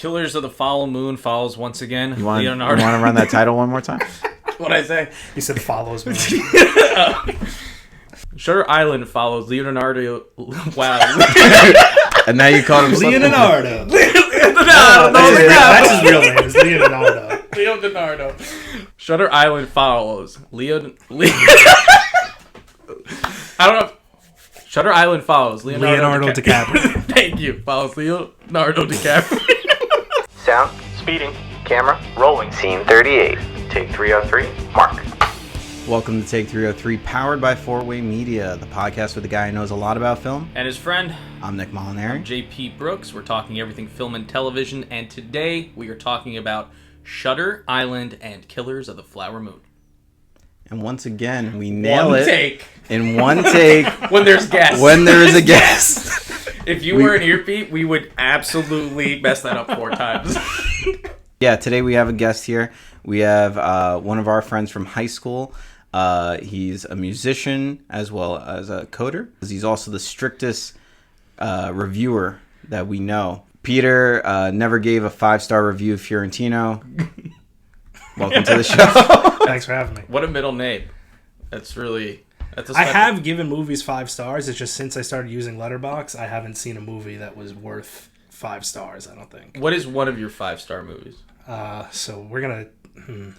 Killers of the Foul Moon follows once again. You want to Leonardo. run that title one more time? What'd I say? You said follows me. Shutter Island follows Leonardo. Wow. And now you called him Leonardo. That's That's his real name. Is Leonardo. Leonardo. Shutter Island follows I don't know. Shutter Island follows Leonardo DiCaprio. Thank you. Follows Leonardo DiCaprio. Sound, speeding, camera, rolling. Scene 38. Take 303. Mark. Welcome to Take 303, powered by 4-Way Media, the podcast with a guy who knows a lot about film. And his friend, I'm Nick Molinari. JP Brooks. We're talking everything film and television, and today we are talking about Shutter Island and Killers of the Flower Moon. And once again, we nail One it take. in one take When there's guests. when there is a guest. If you were an earbeat, we would absolutely mess that up 4 times. Yeah, today we have a guest here. We have one of our friends from high school. He's a musician as well as a coder. He's also the strictest reviewer that we know. Peter never gave a 5-star review of Fiorentino. Welcome to the show. Thanks for having me. What a middle name. That's a I special- have given movies 5 stars. It's just since I started using Letterboxd, I haven't seen a movie that was worth 5 stars, I don't think. What is one of your 5-star movies? So we're going to...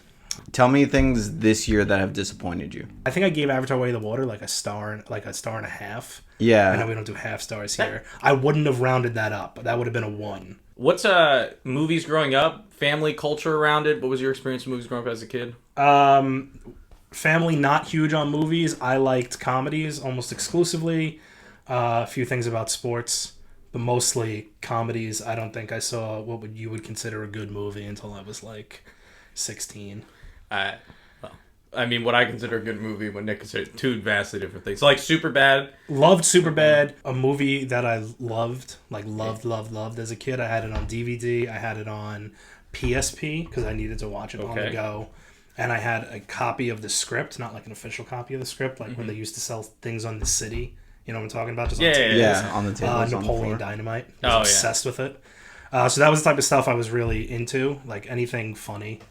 Tell me things this year that have disappointed you. I think I gave Avatar Way of the Water like a star and a half. Yeah. I know we don't do half stars here. I wouldn't have rounded that up. That would have been a 1. What's movies growing up? Family culture around it? What was your experience with movies growing up as a kid? Family not huge on movies. I liked comedies almost exclusively. A few things about sports, but mostly comedies. I don't think I saw what you would consider a good movie until I was like 16. What I consider a good movie, what Nick considered, 2 vastly different things. So, like Superbad. Loved Superbad, a movie that I loved as a kid. I had it on DVD. I had it on PSP because I needed to watch it on the go. And I had a copy of the script, not like an official copy of the script, like when they used to sell things on the City. You know what I'm talking about? Just on tables. Yeah, on the table. Napoleon Dynamite. I was obsessed with it. So that was the type of stuff I was really into, like anything funny.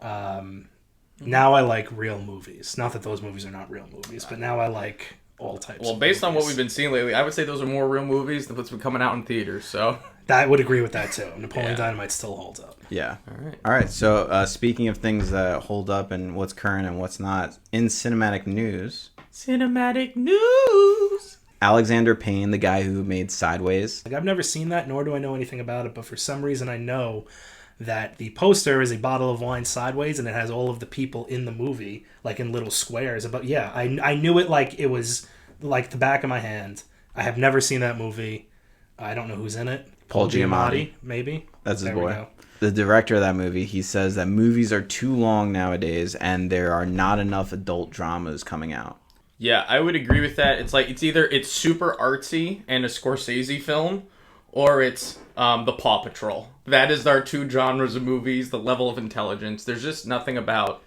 Now I like real movies. Not that those movies are not real movies, but now I like all types Well, of based on what movies. we've been seeing lately, I would say those are more real movies than what's been coming out in theaters. So I would agree with that too. Napoleon Dynamite still holds up. Yeah. All right. So speaking of things that hold up and what's current and what's not, in cinematic news, Alexander Payne, the guy who made Sideways. Like, I've never seen that, nor do I know anything about it, but for some reason I know that the poster is a bottle of wine sideways and it has all of the people in the movie like in little squares. But yeah, I knew it like it was like the back of my hand. I have never seen that movie. I don't know who's in it. Paul Giamatti. Maybe. That's his There we boy. go. The director of that movie, he says that movies are too long nowadays and there are not enough adult dramas coming out. yeah, I would agree with that. It's like it's super artsy and a Scorsese film, or it's the Paw Patrol. That is our 2 genres of movies. The level of intelligence. There's just nothing about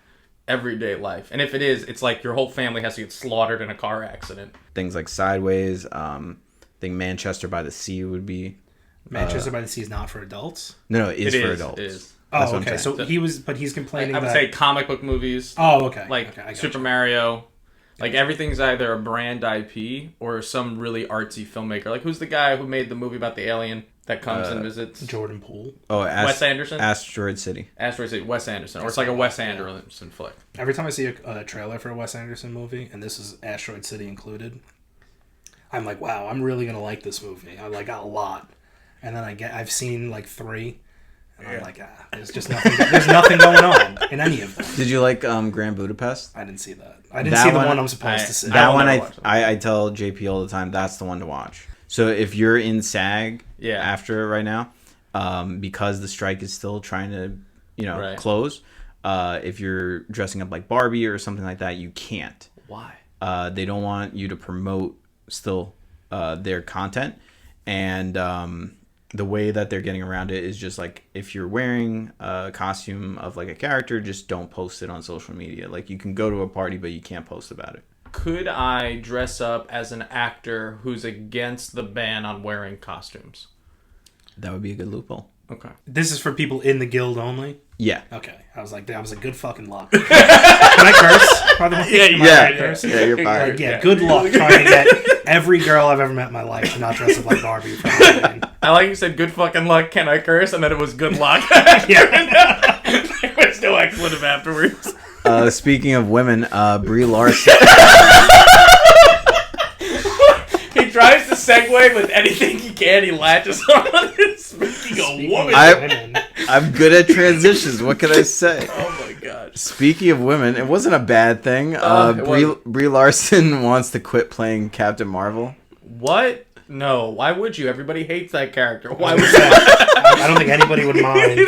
everyday life, and if it is, it's like your whole family has to get slaughtered in a car accident. Things like Sideways. I think Manchester by the Sea would be. Manchester by the Sea is not for adults. No, it is It for is, adults. it is. That's Oh, what I'm okay. saying. So he's complaining I would that... say comic book movies. Oh, okay. Like Okay, I got Super you. Mario. Like everything's either a brand IP or some really artsy filmmaker. Like who's the guy who made the movie about the alien that comes and visits? Jordan Poole. Oh, Wes Anderson? Asteroid City. Asteroid City, Wes Anderson. Or it's like a Wes Anderson flick. Every time I see a trailer for a Wes Anderson movie, and this is Asteroid City included, I'm like, wow, I'm really gonna like this movie. I like it a lot. And then I've seen like 3, and I'm like, there's just nothing. There's nothing going on in any of them. Did you like Grand Budapest? I didn't see that. I didn't That see the one- one I'm supposed to see. I That will one, never watch it. I tell JP all the time, that's the one to watch. So if you're in SAG after right now, because the strike is still trying to, Right. close, if you're dressing up like Barbie or something like that, you can't. Why? They don't want you to promote still their content. And the way that they're getting around it is just like, if you're wearing a costume of like a character, just don't post it on social media. Like you can go to a party, but you can't post about it. Could I dress up as an actor who's against the ban on wearing costumes? That would be a good loophole. Okay. This is for people in the guild only? Yeah. Okay. I was like, that was a good fucking luck. Can I curse? By the way? Am I allowed to curse? Yeah, you're fine. Like, good luck trying to get every girl I've ever met in my life to not dress up like Barbie for Halloween. I like you said, good fucking luck, can I curse? And then it was good luck. Yeah. There was no expletive afterwards. Speaking of women, Brie Larson. He tries to segue with anything he can. He latches on. Speaking of women. I'm good at transitions. What can I say? Oh my god. Speaking of women, it wasn't a bad thing. Brie Larson wants to quit playing Captain Marvel. What? No. Why would you? Everybody hates that character. Why would you? I don't think anybody would mind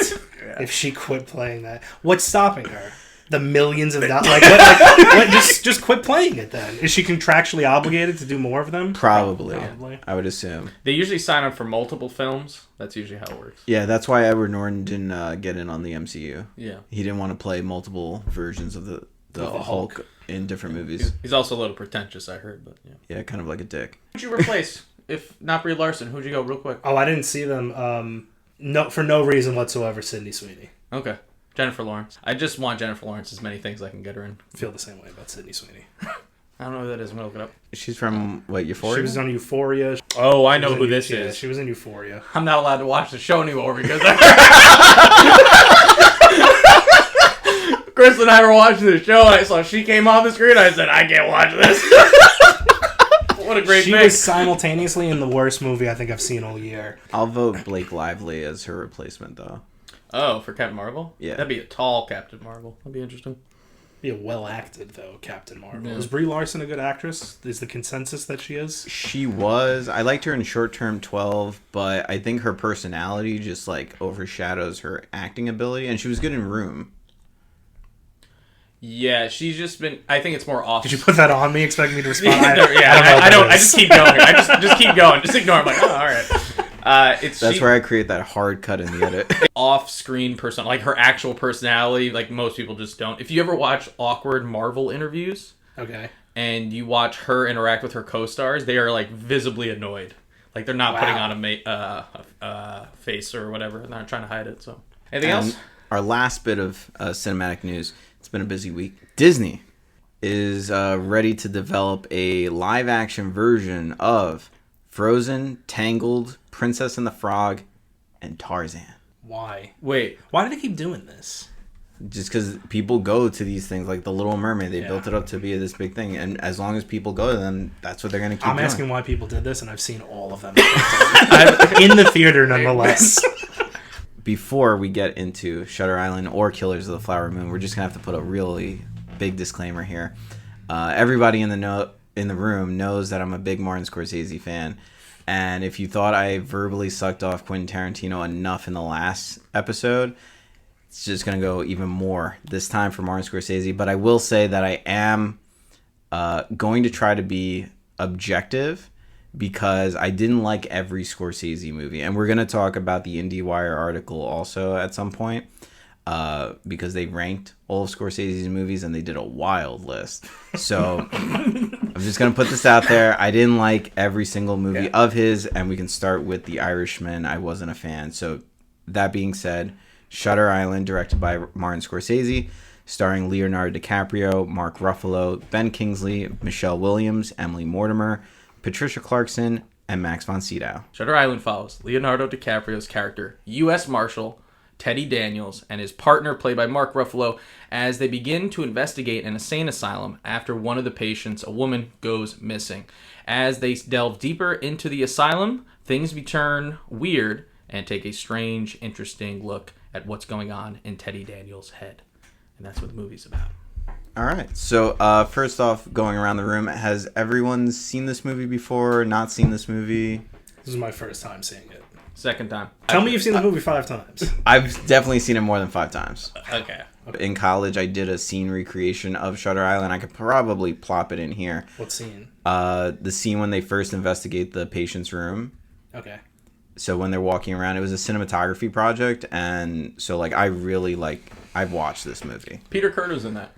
if she quit playing that. What's stopping her? The millions of dollars? What, just quit playing it then. Is she contractually obligated to do more of them? Probably. I would assume. They usually sign up for multiple films. That's usually how it works. Yeah, that's why Edward Norton didn't get in on the MCU. Yeah. He didn't want to play multiple versions of the Hulk in different movies. He's also a little pretentious, I heard, but yeah. Yeah, kind of like a dick. Who'd you replace? If not Brie Larson, who'd you go real quick? Oh, I didn't see them. No, for no reason whatsoever, Sydney Sweeney. Okay. Jennifer Lawrence. I just want Jennifer Lawrence as many things I can get her in. I feel the same way about Sydney Sweeney. I don't know who that is. I'm going to look it up. She's from, what, Euphoria? She was on Euphoria. Oh, I know who this is. She was in Euphoria. I'm not allowed to watch the show anymore because Chris and I were watching the show and I saw she came on the screen. I said, I can't watch this. What a great She pick. was simultaneously in the worst movie I think I've seen all year. I'll vote Blake Lively as her replacement, though. Oh, for Captain Marvel? Yeah. That'd be a tall Captain Marvel. That'd be interesting. Be a well acted though Captain Marvel. Yeah. Is Brie Larson a good actress? Is the consensus that she is? She was. I liked her in Short Term 12, but I think her personality just, like, overshadows her acting ability, and she was good in Room. Yeah, she's just been. I think it's more off. Did you put that on me, expecting me to respond? I don't. I just keep going. I just keep going. Just ignore. I'm like, oh, all right. That's where I create that hard cut in the edit. Off-screen person, like her actual personality, like most people just don't. If you ever watch awkward Marvel interviews, Okay. and you watch her interact with her co-stars, they are like visibly annoyed. Like they're not putting on a face or whatever. They're not trying to hide it. So, anything else? Our last bit of cinematic news. It's been a busy week. Disney is ready to develop a live-action version of Frozen, Tangled, Princess and the Frog, and Tarzan. Why? Wait. Why do they keep doing this? Just because people go to these things, like The Little Mermaid, they built it up to be this big thing, and as long as people go to them, that's what they're going to keep doing. I'm asking why people did this, and I've seen all of them. In the theater, nonetheless. Before we get into Shutter Island or Killers of the Flower Moon, we're just going to have to put a really big disclaimer here. Everybody in the room knows that I'm a big Martin Scorsese fan. And if you thought I verbally sucked off Quentin Tarantino enough in the last episode, it's just going to go even more this time for Martin Scorsese. But I will say that I am going to try to be objective because I didn't like every Scorsese movie. And we're going to talk about the IndieWire article also at some point because they ranked all of Scorsese's movies and they did a wild list. So I'm just going to put this out there. I didn't like every single movie of his, and we can start with The Irishman. I wasn't a fan. So that being said, Shutter Island, directed by Martin Scorsese, starring Leonardo DiCaprio, Mark Ruffalo, Ben Kingsley, Michelle Williams, Emily Mortimer, Patricia Clarkson, and Max von Sydow. Shutter Island follows Leonardo DiCaprio's character, U.S. Marshal Teddy Daniels, and his partner, played by Mark Ruffalo, as they begin to investigate an insane asylum after one of the patients, a woman, goes missing. As they delve deeper into the asylum, things turn weird and take a strange, interesting look at what's going on in Teddy Daniels' head. And that's what the movie's about. All right. So first off, going around the room, has everyone seen this movie before? Not seen this movie? This is my first time seeing it. Second time. Tell me you've seen the movie 5 times. I've definitely seen it more than 5 times. Okay. In college, I did a scene recreation of Shutter Island. I could probably plop it in here. What scene? The scene when they first investigate the patient's room. Okay. So when they're walking around, it was a cinematography project, and so like I've watched this movie. Peter Curto's in that.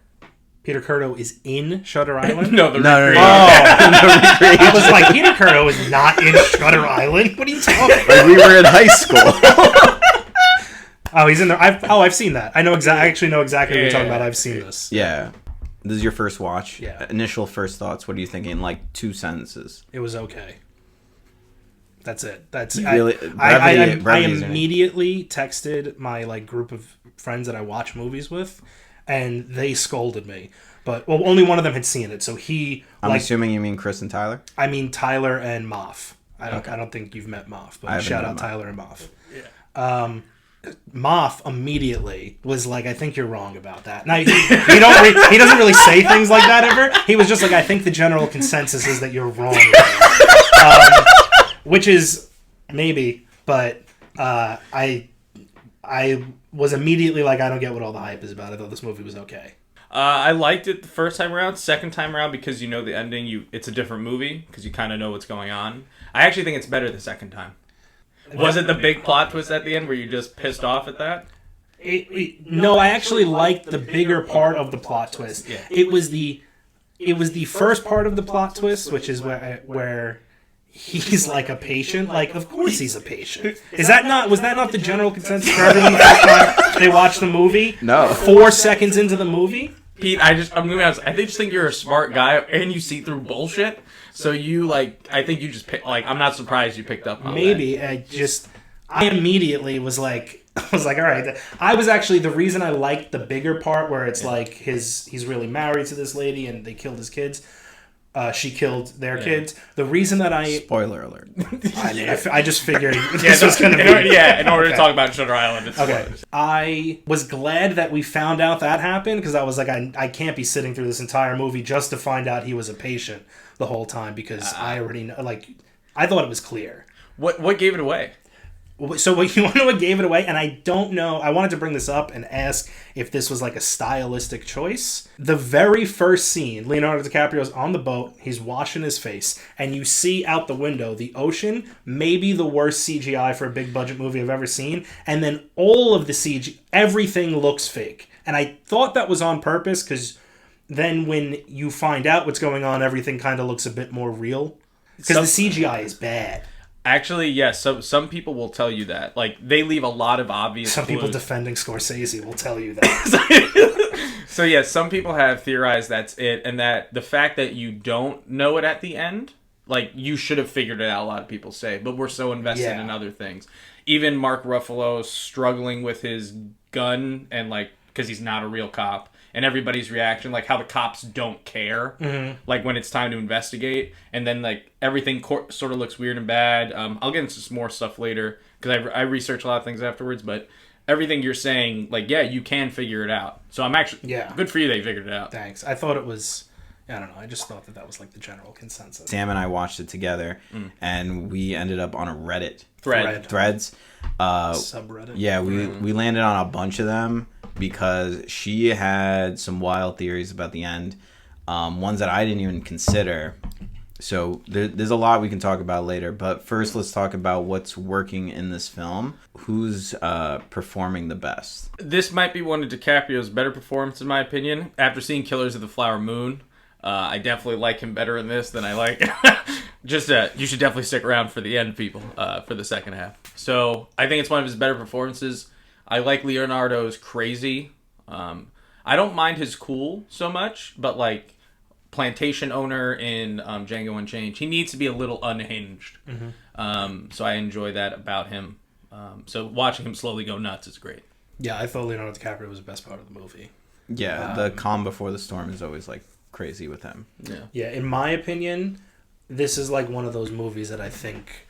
Peter Curto is in Shutter Island? No. Oh, I was like, Peter Curto is not in Shutter Island? What are you talking about? Like we were in high school. Oh, he's in there. I've seen that. I actually know exactly what you're talking about. I've seen this. Yeah. This is your first watch. Yeah. Initial first thoughts. What are you thinking? Like 2 sentences. It was okay. That's it. That's Really, I brevity is immediately texted my like group of friends that I watch movies with, and they scolded me. But only one of them had seen it, so he. I'm assuming you mean Chris and Tyler. I mean Tyler and Moff. I don't think you've met Moff, but shout out Tyler and Moff. Yeah. Moff immediately was like, "I think you're wrong about that." Now he doesn't really say things like that ever. He was just like, "I think the general consensus is that you're wrong," which is maybe, but I was immediately like, "I don't get what all the hype is about." I thought this movie was okay. I liked it the first time around. Second time around, because you know the ending, it's a different movie because you kind of know what's going on. I actually think it's better the second time. Was it the big plot twist at the end? Were you just pissed off at that? No, I actually liked the bigger part of the plot twist. Yeah. It was the first part of the plot twist, which is where he's like a patient. Like, of course he's a patient. Was that not the general consensus for everyone the first time they watched the movie? No. 4 seconds into the movie? Pete, I'm gonna be honest. I just think you're a smart guy and you see through bullshit. So I think you just I'm not surprised you picked up on Maybe that. I immediately was like, all right. I was actually the reason I liked the bigger part where it's like he's really married to this lady and they killed his kids. She killed their kids. The reason that Spoiler alert. I just figured this was going to be... in order to talk about Shutter Island. It's spoilers. I was glad that we found out that happened because I was like, I can't be sitting through this entire movie just to find out he was a patient the whole time because I already know, I thought it was clear. What gave it away? So what you want to know what gave it away? And I don't know. I wanted to bring this up and ask if this was like a stylistic choice. The very first scene, Leonardo DiCaprio's on the boat. He's washing his face. And you see out the window the ocean, maybe the worst CGI for a big budget movie I've ever seen. And then all of the CG, everything looks fake. And I thought that was on purpose because then when you find out what's going on, everything kind of looks a bit more real. Because the CGI is bad. Actually, yes. So some people will tell you that. Like, they leave a lot of obvious Some people clues. defending Scorsese will tell you that. So, yeah, some people have theorized that's it, and that the fact that you don't know it at the end, like, you should have figured it out, a lot of people say, but we're so invested in other things. Even Mark Ruffalo struggling with his gun, and, like, because he's not a real cop. And everybody's reaction, like how the cops don't care, like when it's time to investigate, and then like everything sort of looks weird and bad. I'll get into some more stuff later because I research a lot of things afterwards. But everything you're saying, like you can figure it out. So I'm actually good for you that you figured it out. Thanks. I thought it was. I don't know. I just thought that was like the general consensus. Sam and I watched it together, and we ended up on a Reddit Subreddit. threads. Yeah, we landed on a bunch of them because she had some wild theories about the end, ones that I didn't even consider. So there's a lot we can talk about later. But first, let's talk about what's working in this film. Who's performing the best? This might be one of DiCaprio's better performances, in my opinion. After seeing Killers of the Flower Moon, I definitely like him better in this than I like. You should definitely stick around for the end, people, for the second half. So I think it's one of his better performances. I like Leonardo's crazy. I don't mind his cool so much, but like plantation owner in Django Unchained, he needs to be a little unhinged. So I enjoy that about him. So watching him slowly go nuts is great. Yeah, I thought Leonardo DiCaprio was the best part of the movie. Yeah, the calm before the storm is always like crazy with him. Yeah, in my opinion, this is like one of those movies that I think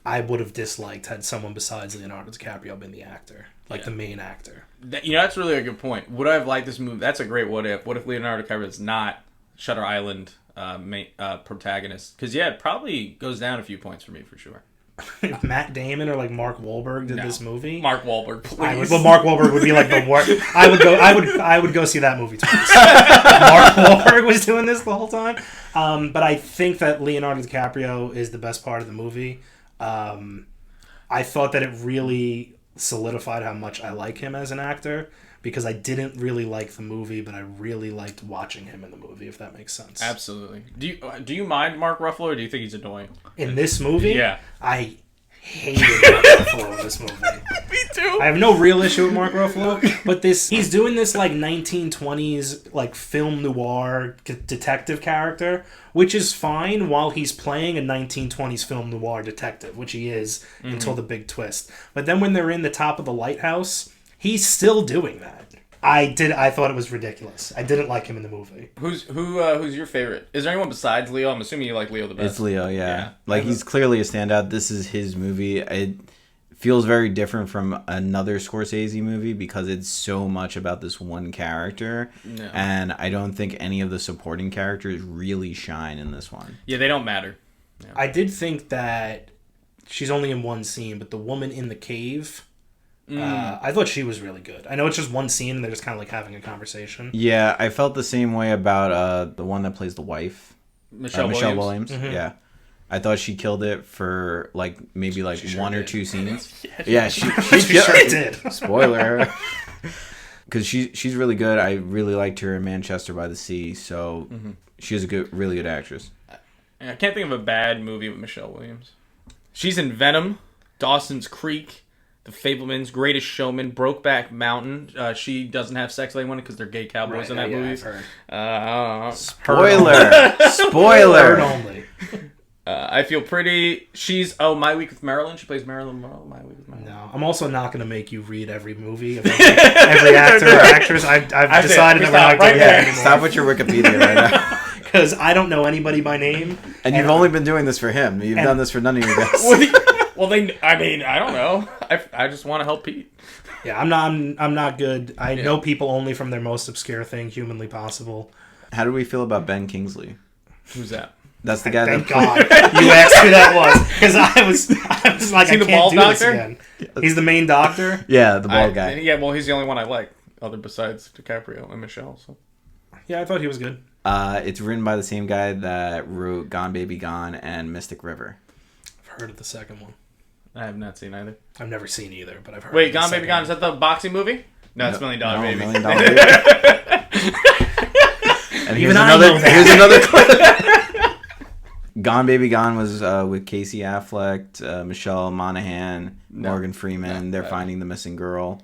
I would have disliked had someone besides Leonardo DiCaprio been the actor, the main actor. That's really a good point. Would I have liked this movie? That's a great what if. What if Leonardo DiCaprio is not Shutter Island protagonist? Because it probably goes down a few points for me for sure. If Matt Damon or Mark Wahlberg did this movie, Mark Wahlberg, please. Mark Wahlberg would be like the worst. I would go see that movie twice. Mark Wahlberg was doing this the whole time. But I think that Leonardo DiCaprio is the best part of the movie. I thought that it really solidified how much I like him as an actor because I didn't really like the movie, but I really liked watching him in the movie, if that makes sense. Absolutely. Do you mind Mark Ruffalo, or do you think he's annoying? In this movie? Yeah. I hated Mark Ruffalo in this movie. Me too. I have no real issue with Mark Ruffalo, but he's doing this like 1920s like film noir detective character, which is fine while he's playing a 1920s film noir detective, which he is until the big twist. But then when they're in the top of the lighthouse, he's still doing that. I thought it was ridiculous. I didn't like him in the movie. Who's your favorite? Is there anyone besides Leo? I'm assuming you like Leo the best. It's Leo, yeah. Like, he's clearly a standout. This is his movie. It feels very different from another Scorsese movie because it's so much about this one character. No. And I don't think any of the supporting characters really shine in this one. Yeah, they don't matter. Yeah. I did think that she's only in one scene, but the woman in the cave... I thought she was really good. I know it's just one scene and they're just kind of like having a conversation. Yeah, I felt the same way about the one that plays the wife, Michelle Williams. Mm-hmm. Yeah, I thought she killed it for like maybe like one or two scenes. She sure did. Spoiler. Because she's really good. I really liked her in Manchester by the Sea, so she is a really good actress. I can't think of a bad movie with Michelle Williams. She's in Venom, Dawson's Creek, The Fabelmans, Greatest Showman, Brokeback Mountain. She doesn't have sex with anyone because they're gay cowboys in that movie. Spoiler only. I Feel Pretty. She's My Week with Marilyn. She plays Marilyn Monroe. My Week with Marilyn. No, I'm also not going to make you read every movie of every actor or actress. I've decided that we're not doing that anymore. Stop with your Wikipedia right now. Because I don't know anybody by name. And you've only been doing this for him. You've done this for none of you guys. Well, I don't know. I just want to help Pete. Yeah, I'm not good. I know people only from their most obscure thing, Humanly Possible. How do we feel about Ben Kingsley? Who's that? That's the guy. Thank God you asked who that was, because I was like, I can't do this again. He's the main doctor. Yeah, the bald guy. Yeah, well, he's the only one I like, other besides DiCaprio and Michelle. So. Yeah, I thought he was good. It's written by the same guy that wrote Gone Baby Gone and Mystic River. I've heard of the second one. I have not seen either. I've never seen either, but I've heard. Wait, Gone Baby Gone, is that the boxing movie? No, it's $1 Million Baby. $1 Million Baby. And here's another clip. Gone Baby Gone was with Casey Affleck, Michelle Monaghan, Morgan Freeman. They're finding the missing girl.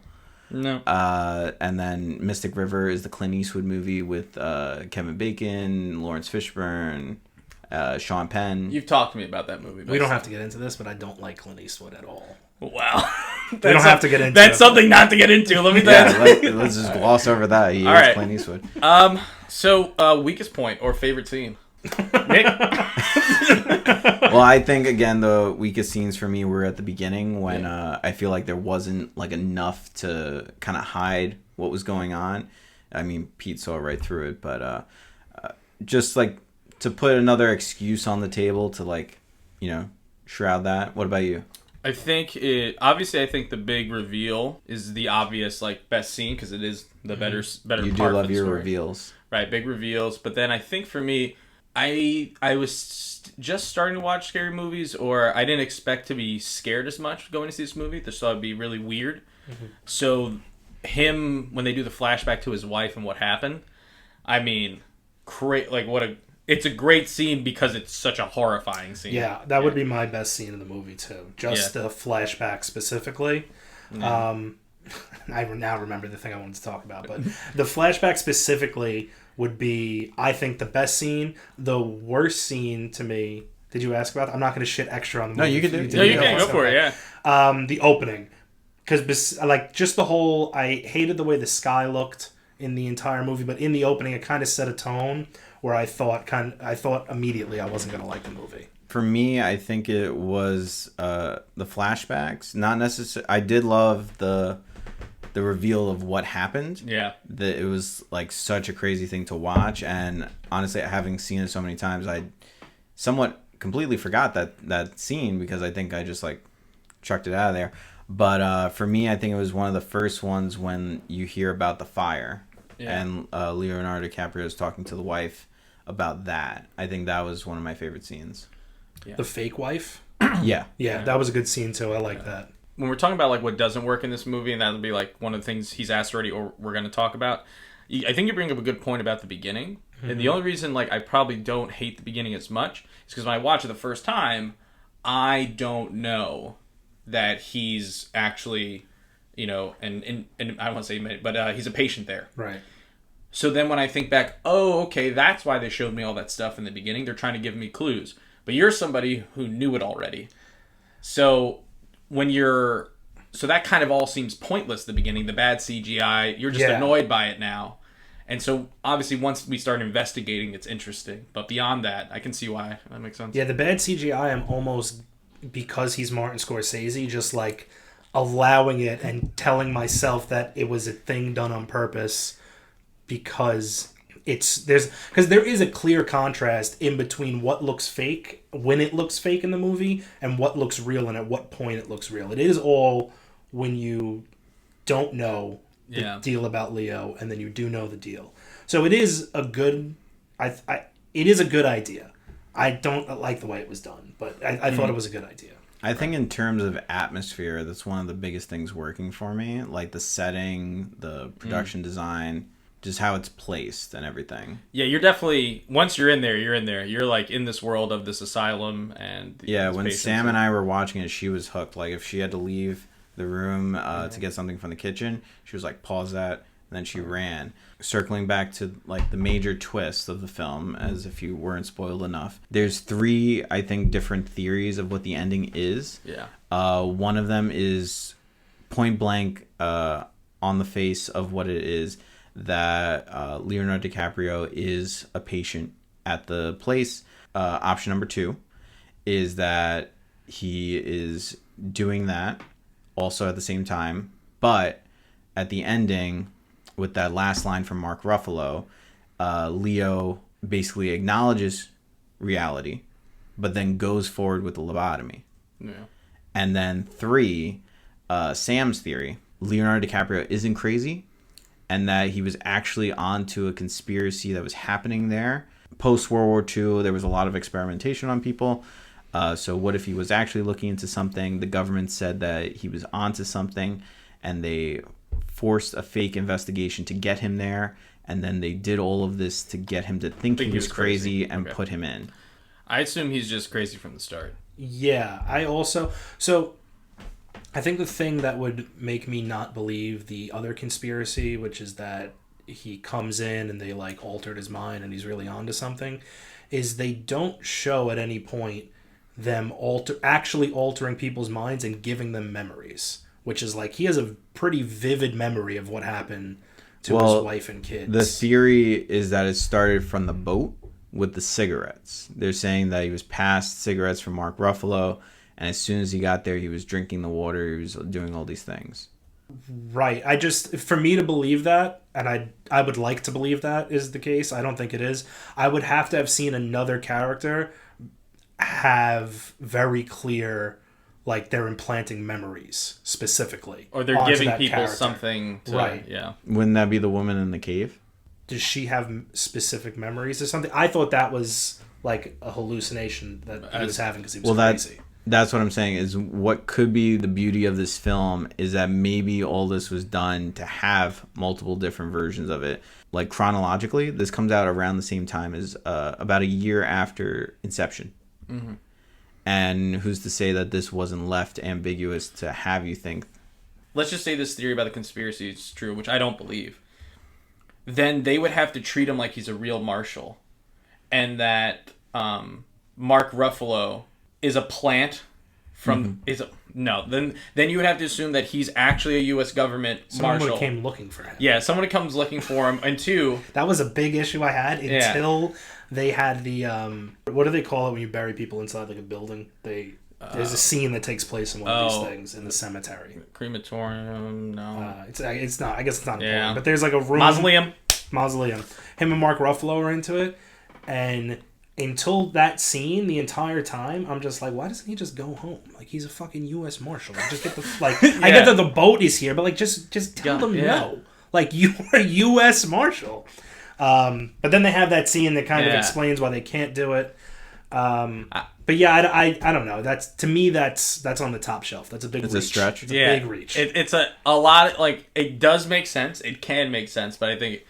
No. And then Mystic River is the Clint Eastwood movie with Kevin Bacon, Lawrence Fishburne, Sean Penn. You've talked to me about that movie. We don't have to get into this, but I don't like Clint Eastwood at all. Wow. We don't have to get into That's something not to get into. Let me tell you. Let's just gloss over that. He all is right. Clint Eastwood. So, weakest point or favorite scene? Nick? Well, I think, again, the weakest scenes for me were at the beginning when I feel like there wasn't like enough to kind of hide what was going on. I mean, Pete saw right through it, but just like to put another excuse on the table to like, shroud that. What about you? I think I think the big reveal is the obvious like best scene because it is the better You do part love of the your story. reveals. Right, big reveals. But then I think for me, I was just starting to watch scary movies, or I didn't expect to be scared as much going to see this movie. This thought it'd be really weird. Mm-hmm. So him, when they do the flashback to his wife and what happened, I mean, it's a great scene because it's such a horrifying scene. Yeah, that would be my best scene in the movie too. Just the flashback specifically. Yeah. I now remember the thing I wanted to talk about, but the flashback specifically would be, I think, the best scene. The worst scene to me. Did you ask about that? I'm not going to shit extra on the movie. No, you can do it. No, you can go for it. Yeah. The opening, because just the whole. I hated the way the sky looked in the entire movie, but in the opening, it kind of set a tone where I thought immediately I wasn't going to like the movie. For me, I think it was the flashbacks. Not necessarily. I did love the reveal of what happened. Yeah. It was like such a crazy thing to watch, and honestly, having seen it so many times, I somewhat completely forgot that scene because I think I just like chucked it out of there. But for me, I think it was one of the first ones when you hear about the fire, and Leonardo DiCaprio is talking to the wife about that. I think that was one of my favorite scenes. Yeah. The fake wife? Yeah, that was a good scene too. I like that. When we're talking about like what doesn't work in this movie, and that'll be like one of the things he's asked already or we're going to talk about, I think you bring up a good point about the beginning. Mm-hmm. And the only reason like I probably don't hate the beginning as much is because when I watch it the first time, I don't know that he's actually, you know, and I don't want to say admitted, but he's a patient there. Right. So then when I think back, oh, okay, that's why they showed me all that stuff in the beginning. They're trying to give me clues. But you're somebody who knew it already. So so that kind of all seems pointless at the beginning, the bad CGI. You're just annoyed by it now. And so obviously once we start investigating, it's interesting. But beyond that, I can see why. That makes sense. Yeah, the bad CGI, I'm almost, because he's Martin Scorsese, just like allowing it and telling myself that it was a thing done on purpose, because there is a clear contrast in between what looks fake when it looks fake in the movie and what looks real and at what point it looks real. It is all when you don't know the deal about Leo and then you do know the deal. So it is a good it is a good idea. I don't like the way it was done, but I thought it was a good idea. I think in terms of atmosphere, that's one of the biggest things working for me. Like the setting, the production design, just how it's placed and everything. Yeah, you're definitely, once you're in there, you're in there. You're like in this world of this asylum. And when Sam and I were watching it, she was hooked. Like if she had to leave the room to get something from the kitchen, she was like, pause that, and then she ran. Circling back to like the major twist of the film, as if you weren't spoiled enough, there's 3, I think, different theories of what the ending is. One of them is point blank on the face of what it is, that Leonardo DiCaprio is a patient at the place. Option number 2 is that he is doing that also at the same time, but at the ending, with that last line from Mark Ruffalo, Leo basically acknowledges reality, but then goes forward with the lobotomy. Yeah. And then 3, Sam's theory, Leonardo DiCaprio isn't crazy, and that he was actually onto a conspiracy that was happening there. Post-World War II, there was a lot of experimentation on people. So what if he was actually looking into something? The government said that he was onto something, and they forced a fake investigation to get him there, and then they did all of this to get him to think he was crazy and put him in. I assume he's just crazy from the start. Yeah, I think the thing that would make me not believe the other conspiracy, which is that he comes in and they like altered his mind and he's really onto something, is they don't show at any point them actually altering people's minds and giving them memories, which is like he has a pretty vivid memory of what happened to his wife and kids. The theory is that it started from the boat with the cigarettes. They're saying that he was passed cigarettes from Mark Ruffalo, and as soon as he got there, he was drinking the water, he was doing all these things. Right. For me to believe that, and I would like to believe that is the case, I don't think it is, I would have to have seen another character have very clear, like they're implanting memories specifically. Or they're giving people something to, right. Yeah. Wouldn't that be the woman in the cave? Does she have specific memories or something? I thought that was like a hallucination that he was having because he was crazy. That's what I'm saying, is what could be the beauty of this film is that maybe all this was done to have multiple different versions of it. Like chronologically, this comes out around the same time as about a year after Inception. Mm-hmm. And who's to say that this wasn't left ambiguous to have you think? Let's just say this theory about the conspiracy is true, which I don't believe. Then they would have to treat him like he's a real marshal. And that Mark Ruffalo is a plant from then you would have to assume that he's actually a U.S. government marshal. Someone came looking for him. Yeah, someone comes looking for him. And 2, that was a big issue I had until they had the what do they call it when you bury people inside like a building? There's a scene that takes place in one of these things in the cemetery. Crematorium? No, it's not. I guess it's not important. But there's like a room. Mausoleum. Him and Mark Ruffalo are into it, and until that scene, the entire time, I'm just like, why doesn't he just go home? Like, he's a fucking U.S. Marshal. Like, just get the I get that the boat is here, but like, just tell them no. Like, you are a U.S. Marshal. But then they have that scene that kind of explains why they can't do it. But yeah, I don't know. To me, that's on the top shelf. That's a big reach. It's a stretch. It's a big reach. It's a lot. Like, it does make sense. It can make sense, but I think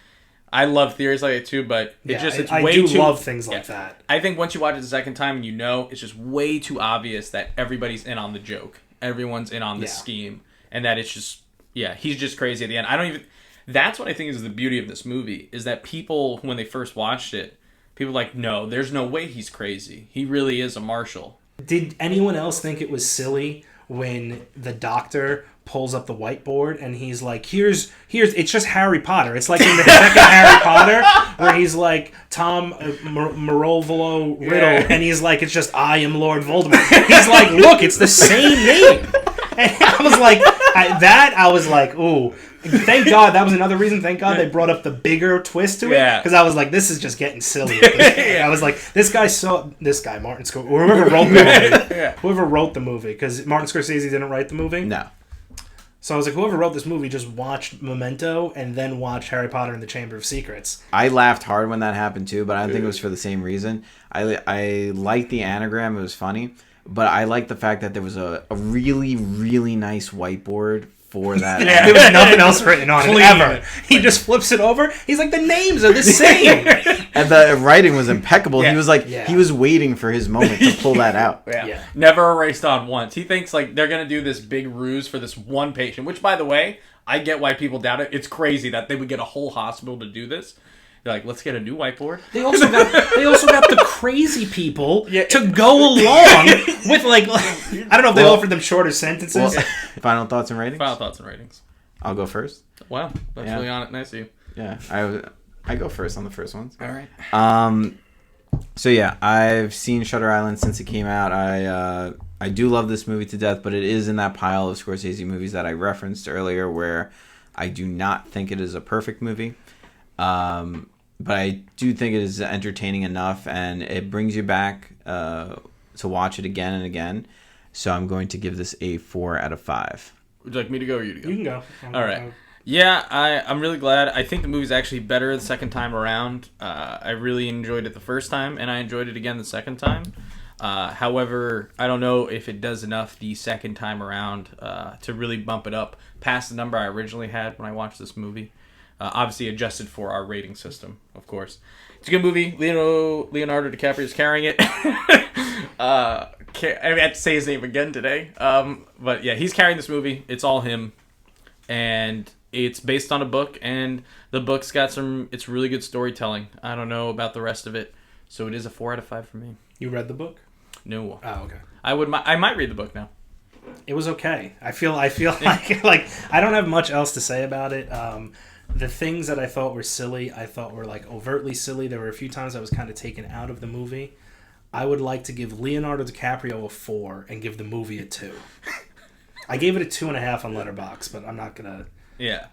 I love theories like it too. But it's I way do too. Love things like that. I think once you watch it the second time, and it's just way too obvious that everybody's in on the joke. everyone's in on the Yeah. scheme, and that it's just he's just crazy at the end. I don't even. That's what I think is the beauty of this movie, is that people, when they first watched it, people were like, no, there's no way he's crazy. He really is a marshal. Did anyone else think it was silly when the doctor pulls up the whiteboard and he's like, here's it's just Harry Potter. It's like in the second Harry Potter where he's like Tom Marvolo Riddle, and he's like, it's just I am Lord Voldemort. He's like, look, it's the same name. And I was like, ooh. Thank God, that was another reason. Thank God they brought up the bigger twist to it, because I was like, this is just getting silly. At this point. I was like, this guy, Martin Scorsese, whoever wrote the movie, whoever wrote the movie, because Martin Scorsese didn't write the movie. No. So I was like, whoever wrote this movie just watched Memento and then watched Harry Potter and the Chamber of Secrets. I laughed hard when that happened too, but I don't think it was for the same reason. I liked the anagram; it was funny, but I liked the fact that there was a really, really nice whiteboard for that. There was nothing else written on it ever. He just flips it over. He's like, the names are the same. And the writing was impeccable. He was like, he was waiting for his moment to pull that out. Never erased on once. He thinks like they're gonna do this big ruse for this one patient, which, by the way, I get why people doubt it. It's crazy that they would get a whole hospital to do this. They're like, let's get a new whiteboard. They also got the crazy people to go along with, like I don't know if they offered them shorter sentences. Well, final thoughts and ratings? Final thoughts and ratings. I'll go first. Wow, that's really nice of you. Yeah, I go first on the first ones. All right. So yeah, I've seen Shutter Island since it came out. I do love this movie to death, but it is in that pile of Scorsese movies that I referenced earlier where I do not think it is a perfect movie. But I do think it is entertaining enough, and it brings you back to watch it again and again. So I'm going to give this a 4 out of 5. Would you like me to go or you to go? You can go. All right. Yeah, I'm really glad. I think the movie's actually better the second time around. I really enjoyed it the first time, and I enjoyed it again the second time. However, I don't know if it does enough the second time around to really bump it up past the number I originally had when I watched this movie. Obviously adjusted for our rating system, of course. It's a good movie. Leonardo DiCaprio is carrying it. I have to say his name again today. But yeah, he's carrying this movie. It's all him. And it's based on a book, and the book's got it's really good storytelling. I don't know about the rest of it. So it is a 4 out of 5 for me. You read the book? No. Oh, okay. I might read the book now. It was okay. I feel like I don't have much else to say about it. The things that I thought were silly, I thought were like overtly silly. There were a few times I was kind of taken out of the movie. I would like to give Leonardo DiCaprio a 4 and give the movie a 2. I gave it a 2.5 on Letterboxd, but I'm not gonna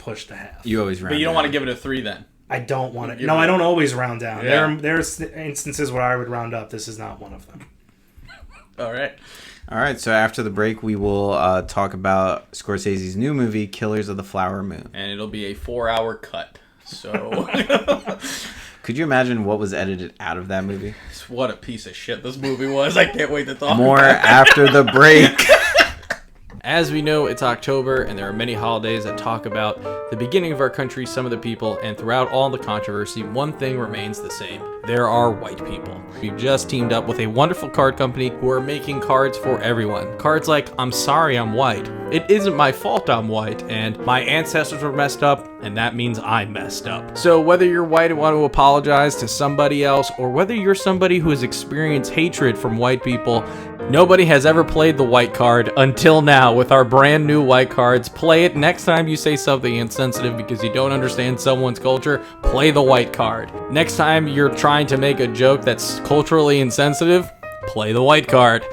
push the half. You always round. But you don't down. want to give it a 3 then. I don't want to. No, I don't always round down. Yeah. There's instances where I would round up. This is not one of them. All right. All right, so after the break, we will talk about Scorsese's new movie, Killers of the Flower Moon. And it'll be a 4-hour cut. So, could you imagine what was edited out of that movie? What a piece of shit this movie was. I can't wait to talk More about it. after the break. As we know, it's October, and there are many holidays that talk about the beginning of our country, some of the people, and throughout all the controversy, one thing remains the same. There are white people. We've just teamed up with a wonderful card company who are making cards for everyone. Cards like, I'm sorry I'm white. It isn't my fault I'm white, and my ancestors were messed up, and that means I'm messed up. So whether you're white and want to apologize to somebody else, or whether you're somebody who has experienced hatred from white people, nobody has ever played the white card until now with our brand new white cards. Play it next time you say something insensitive because you don't understand someone's culture. Play the white card. Next time you're trying to make a joke that's culturally insensitive, play the white card.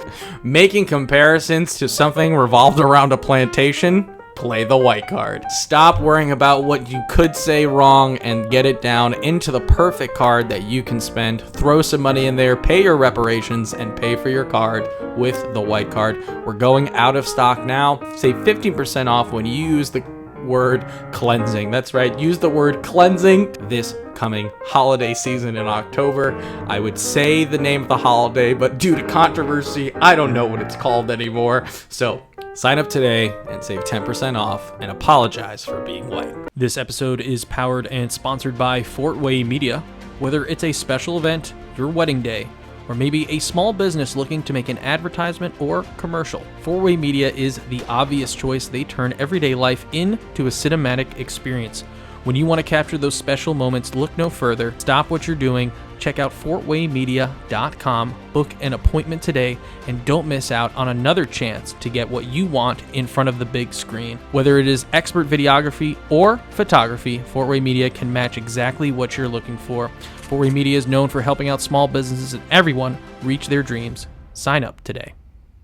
Making comparisons to something revolved around a plantation, play the white card. Stop worrying about what you could say wrong and get it down into the perfect card that you can spend. Throw some money in there, pay your reparations, and pay for your card with the white card. We're going out of stock now. Save 15% off when you use the word cleansing. That's right, use the word cleansing this coming holiday season in October. I would say the name of the holiday, but due to controversy, I don't know what it's called anymore. So sign up today and save 10% off and apologize for being white. This episode is powered and sponsored by Fort Way Media. Whether it's a special event, your wedding day, or maybe a small business looking to make an advertisement or commercial. Four-Way Media is the obvious choice. They turn everyday life into a cinematic experience. When you want to capture those special moments, look no further. Stop what you're doing. Check out fortwaymedia.com, book an appointment today, and don't miss out on another chance to get what you want in front of the big screen. Whether it is expert videography or photography, Fortway Media can match exactly what you're looking for. Fortway Media is known for helping out small businesses and everyone reach their dreams. Sign up today.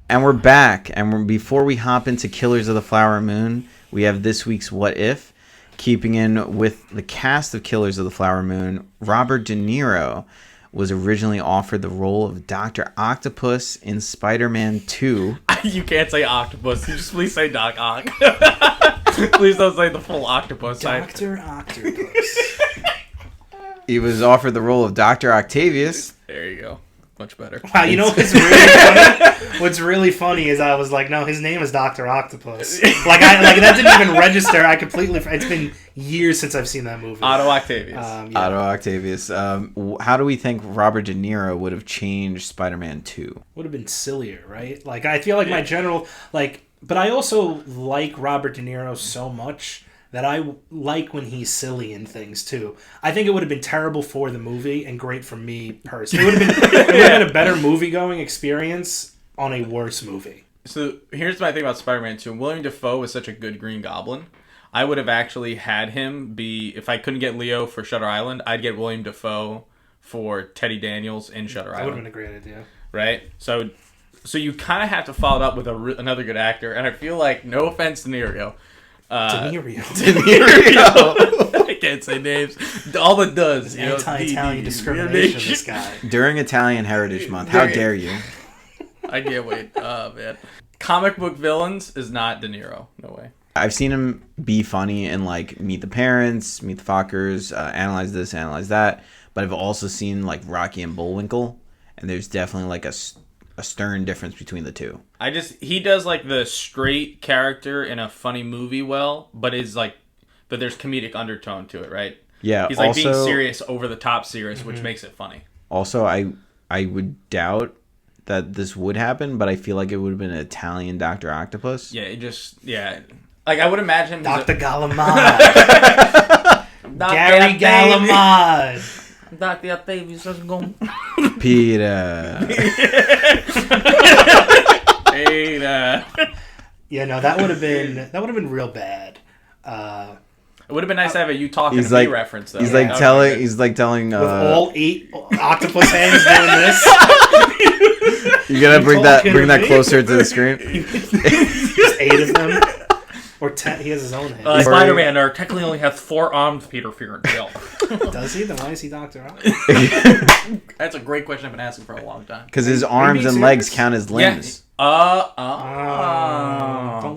And we're back. And before we hop into Killers of the Flower Moon, we have this week's What If. Keeping in with the cast of Killers of the Flower Moon, Robert De Niro was originally offered the role of Dr. Octopus in Spider-Man 2. You can't say octopus. You just please say Doc Ock. Please don't say the full octopus. Dr. Octopus. He was offered the role of Dr. Octavius. There you go. Much better. Wow, you know what's really funny? What's really funny is I was like, no, his name is Dr. Octopus. Like that didn't even register. I completely. It's been years since I've seen that movie. Otto Octavius. Yeah. Otto Octavius. How do we think Robert De Niro would have changed Spider-Man 2? Would have been sillier, right? Like I feel like my general but I also like Robert De Niro so much that I like when he's silly in things too. I think it would have been terrible for the movie and great for me personally. It would have been a better movie-going experience on a worse movie. So here's my thing about Spider-Man 2. William Dafoe was such a good Green Goblin. I would have actually had him be, if I couldn't get Leo for Shutter Island, I'd get William Dafoe for Teddy Daniels in Shutter Island. That would have been a great idea. Right? So you kind of have to follow it up with another good actor. And I feel like, no offense to Nero, De Niro. I can't say names. All it does. Anti-Italian discrimination, this guy. During Italian Heritage Month. How dare you? I can't wait. Oh, man. Comic book villains is not De Niro. No way. I've seen him be funny in like Meet the Parents, Meet the Fockers, Analyze This, Analyze That. But I've also seen like Rocky and Bullwinkle. And there's definitely like a stern difference between the two. He does like the straight character in a funny movie well, but there's comedic undertone to it, right? Yeah. He's like also, being serious, over the top serious, which makes it funny. Also, I would doubt that this would happen, but I feel like it would have been an Italian Dr. Octopus. Yeah. Like I would imagine Dr. Galamad. Gary Galamad. Dr. Octavius is going. Peter. Peter. Yeah, no, that would have been real bad. It would have been nice to have a "you talking He's to like, me" reference though. He's like telling. With all 8 octopus hands doing this. You gotta bring that closer to the screen. There's 8 of them. Or 10. He has his own hand. Spider-Man technically only has 4 arms, Peter Fear. Does he? Then why is he Dr. Octopus? That's a great question I've been asking for a long time. Because his arms and legs count as limbs. Don't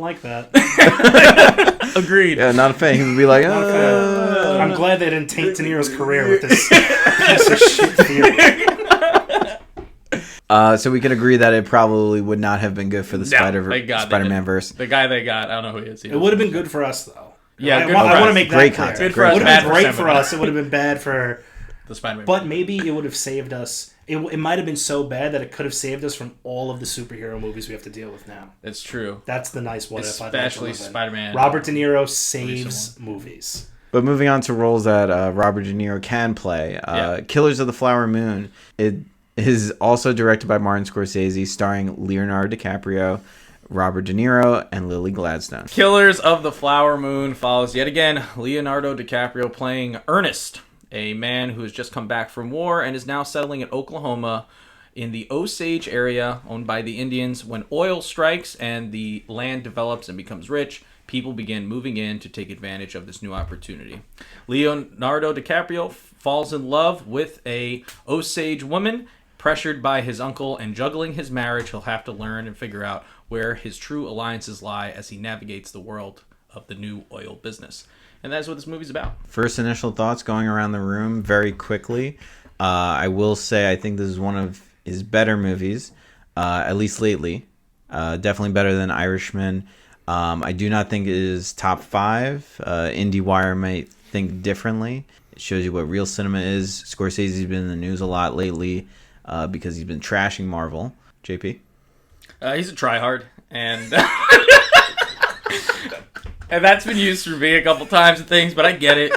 like that. Agreed. Yeah, not a fan. He would be like, I'm glad they didn't taint De Niro's career with this piece of shit theory. So we can agree that it probably would not have been good for the Spider-Man verse. The guy they got, I don't know who he is. It would have been good for us, though. Yeah, I want to make that great clear. content. Good for us, It would bad have been great for for us. It would have been bad for the Spider-Man. But maybe it would have saved us. It might have been so bad that it could have saved us from all of the superhero movies we have to deal with now. It's true. That's the nice what if. Especially Spider-Man. Robert De Niro saves movies. But moving on to roles that Robert De Niro can play. Killers of the Flower Moon. It is also directed by Martin Scorsese, starring Leonardo DiCaprio, Robert De Niro, and Lily Gladstone. Killers of the Flower Moon follows yet again Leonardo DiCaprio playing Ernest, a man who has just come back from war and is now settling in Oklahoma in the Osage area owned by the Indians. When oil strikes and the land develops and becomes rich, people begin moving in to take advantage of this new opportunity. Leonardo DiCaprio falls in love with a Osage woman. Pressured by his uncle and juggling his marriage, he'll have to learn and figure out where his true alliances lie as he navigates the world of the new oil business. And that's what this movie's about. First initial thoughts going around the room very quickly. I will say I think this is one of his better movies, at least lately. Definitely better than Irishman. I do not think it is top 5. IndieWire might think differently. It shows you what real cinema is. Scorsese's been in the news a lot lately. because he's been trashing Marvel. JP? He's a tryhard, and and that's been used for me a couple times and things, but I get it.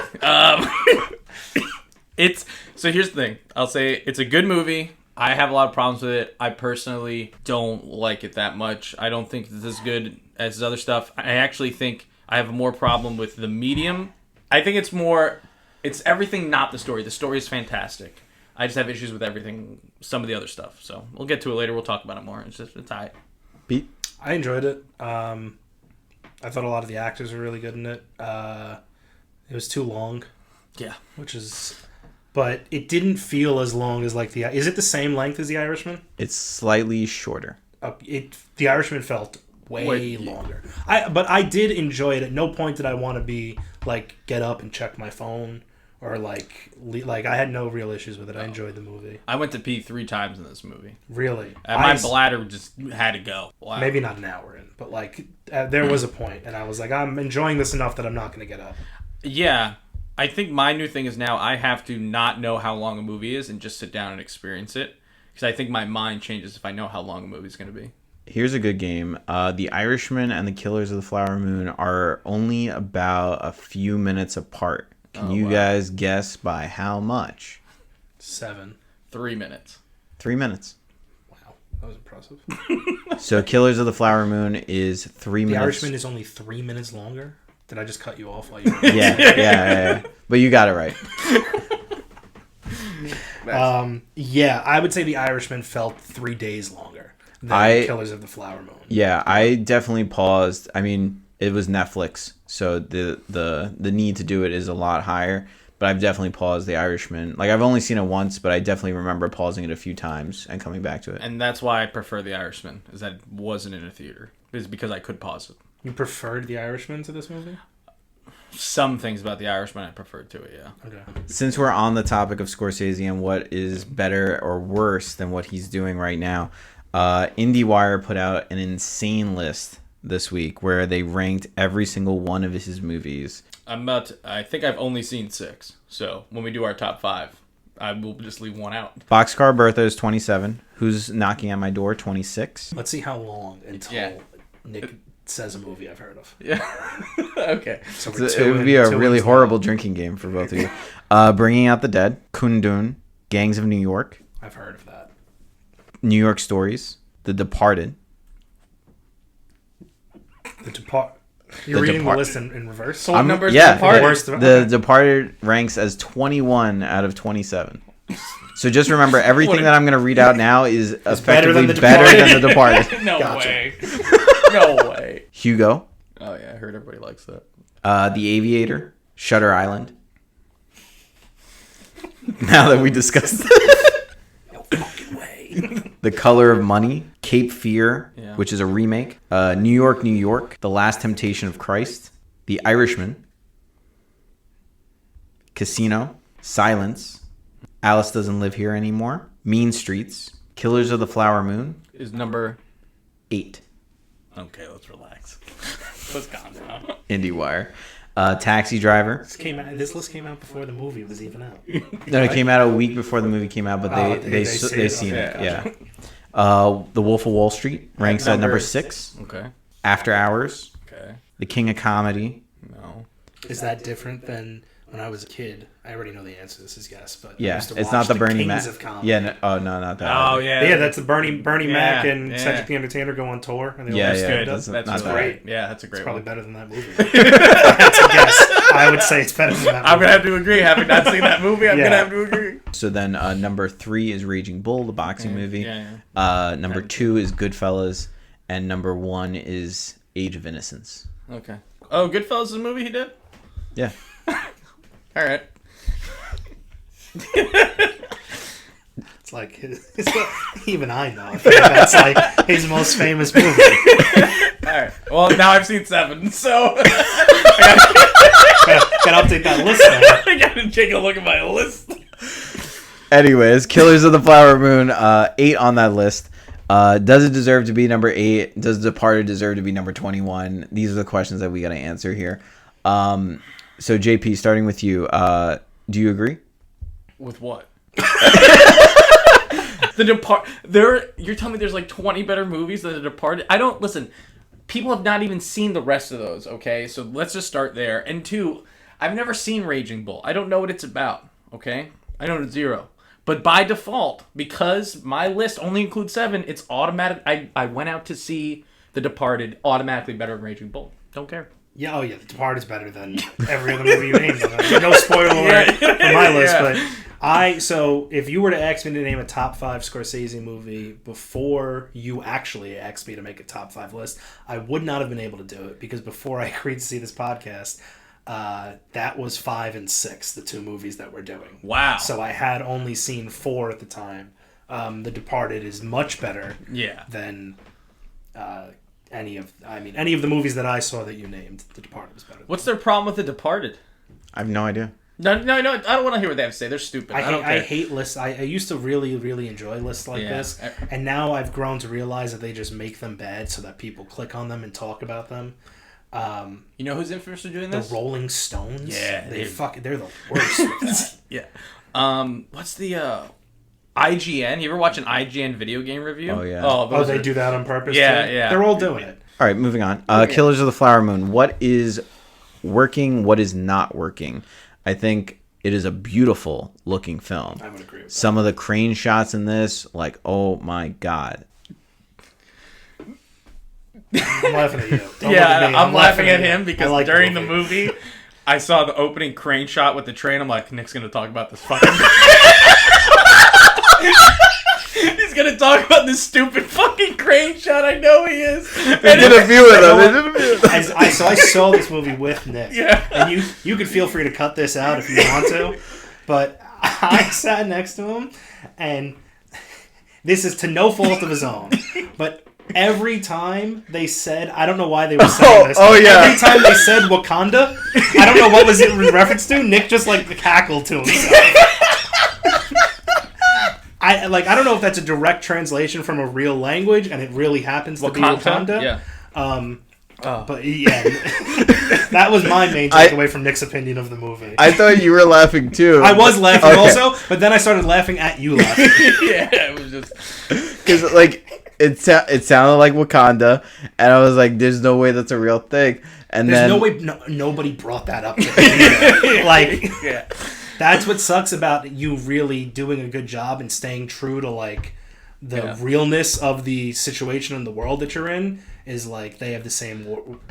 So here's the thing. I'll say it's a good movie. I have a lot of problems with it. I personally don't like it that much. I don't think it's as good as his other stuff. I actually think I have more problem with the medium. I think it's everything, not the story. The story is fantastic. I just have issues with everything, some of the other stuff. So we'll get to it later. We'll talk about it more. It's all right. Pete? I enjoyed it. I thought a lot of the actors were really good in it. It was too long. Yeah. But it didn't feel as long as like is it the same length as The Irishman? It's slightly shorter. The Irishman felt way longer. But I did enjoy it. At no point did I want to be like get up and check my phone or like I had no real issues with it. I enjoyed the movie. I went to pee 3 times in this movie. Really? And my bladder just had to go. Wow. Maybe not an hour in, but like there was a point, and I was like, I'm enjoying this enough that I'm not going to get up. Yeah. I think my new thing is now I have to not know how long a movie is and just sit down and experience it. Because I think my mind changes if I know how long a movie's going to be. Here's a good game. The Irishman and the Killers of the Flower Moon are only about a few minutes apart. Can you guys guess by how much? 7. 3 minutes. 3 minutes. Wow, that was impressive. So Killers of the Flower Moon is 3 minutes. The Irishman is only 3 minutes longer? Did I just cut you off while you were Yeah. But you got it right. Yeah, I would say The Irishman felt 3 days longer than Killers of the Flower Moon. Yeah, I definitely paused. I mean, it was Netflix, so the need to do it is a lot higher. But I've definitely paused The Irishman. Like, I've only seen it once, but I definitely remember pausing it a few times and coming back to it. And that's why I prefer The Irishman, is that it wasn't in a theater. It's because I could pause it. You preferred The Irishman to this movie? Some things about The Irishman I preferred to it, yeah. Okay. Since we're on the topic of Scorsese and what is better or worse than what he's doing right now, IndieWire put out an insane list this week where they ranked every single one of his movies. I think I've only seen 6. So when we do our top 5, I will just leave one out. Boxcar Bertha is 27. Who's Knocking at My Door? 26. Let's see how long until Nick says a movie I've heard of. Yeah. Okay. So It would be a really horrible drinking game for both of you. Bringing Out the Dead, Kundun, Gangs of New York, I've heard of that. New York Stories, The Departed. You're reading the list in reverse? So what number is yeah, The Departed? The Departed ranks as 21 out of 27. So just remember, everything that I'm going to read out now is effectively better than The Departed. No Gotcha. way. No way. Hugo, Oh, yeah, I heard everybody likes that. The Aviator, Shutter Island. Now that we discussed No fucking way. The Color of Money, Cape Fear, Yeah. which is a remake, New York, New York, The Last Temptation of Christ, The Irishman, Casino, Silence, Alice Doesn't Live Here Anymore, Mean Streets, Killers of the Flower Moon, Is number... 8, Okay, let's relax. Let's calm down. IndieWire, Taxi Driver. This list came out before the movie was even out. No, it came out a week before the movie came out, but they seen it. Okay, Yeah. The Wolf of Wall Street ranks at number 6. Okay. After Hours, Okay. The King of Comedy. No. Is that different than when I was a kid? I already know the answer to this, guess, but I Yeah, used to it's watch not the Bernie Kings Mac. of Comedy. Yeah, no, not that. Oh, one. yeah. Yeah, that's the Bernie Mac and yeah. Cedric the Entertainer go on tour. And they Yeah, all yeah, stand up. that's That's not that. great. Yeah, that's a great It's probably one. better than that movie. That's a guess. I would say it's better than that movie. I'm going to have to agree. Having not seen that movie, I'm Yeah. going to have to agree. So then number 3 is Raging Bull, the boxing movie. Yeah. Number 2 is Goodfellas, and number 1 is Age of Innocence. Okay. Oh, Goodfellas is a movie he did? Yeah. All right. It's like even I know. I think that's like his most famous movie. All right. Well, now I've seen 7, so Gotta update that list now. I got to take a look at my list. Anyways, Killers of the Flower Moon, 8 on that list. Does it deserve to be number 8? Does Departed deserve to be number 21? These are the questions that we got to answer here. So JP, starting with you, do you agree? With what? You're telling me there's like 20 better movies than The Departed? I don't listen. People have not even seen the rest of those. Okay, so let's just start there. And two, I've never seen Raging Bull. I don't know what it's about. Okay, I know it's zero. But by default, because my list only includes 7, it's automatic. I went out to see The Departed, automatically better than Raging Bull. Don't care. Yeah, oh yeah, The Departed is better than every other movie you named. No spoiler alert for my list, but so if you were to ask me to name a top 5 Scorsese movie before you actually asked me to make a top 5 list, I would not have been able to do it because before I agreed to see this podcast, that was 5 and 6, the 2 movies that we're doing. Wow. So I had only seen 4 at the time. The Departed is much better than any of the movies that I saw that you named. The Departed was better. What's their problem with The Departed? I have no idea. No, I don't want to hear what they have to say. They're stupid. I hate lists. I used to really, really enjoy lists like this, and now I've grown to realize that they just make them bad so that people click on them and talk about them. You know who's infamous for doing this? The Rolling Stones. Yeah, they're the worst with that. Yeah. What's the IGN? You ever watch an IGN video game review? Oh yeah. Oh, they do that on purpose. Yeah, too? yeah. They're all doing it. All right, moving on. Killers of the Flower Moon. What is working? What is not working? I think it is a beautiful looking film. I would agree with that. Some of the crane shots in this, like, oh my god. I'm laughing at you. Don't Yeah, look at me. I'm laughing at you. him because I like during the movie, I saw the opening crane shot with the train. I'm like, Nick's gonna talk about this fucking. He's gonna talk about this stupid fucking crane shot. I know he is. They did a few of them. So I saw this movie with Nick. Yeah. And you could feel free to cut this out if you want to, but I sat next to him, and this is to no fault of his own, but every time they said, I don't know why they were saying this. Oh yeah. Every time they said Wakanda, I don't know what was it in reference to. Nick just like cackled to himself. I don't know if that's a direct translation from a real language, and it really happens to be Wakanda. Yeah. But yeah, that was my main takeaway from Nick's opinion of the movie. I thought you were laughing too. I was laughing also, but then I started laughing at you laughing. Yeah, it was just because like it sounded like Wakanda, and I was like, "There's no way that's a real thing." And There's then no way nobody brought that up to me. Like, yeah. That's what sucks about you really doing a good job and staying true to like the realness of the situation in the world that you're in. Is like they have the same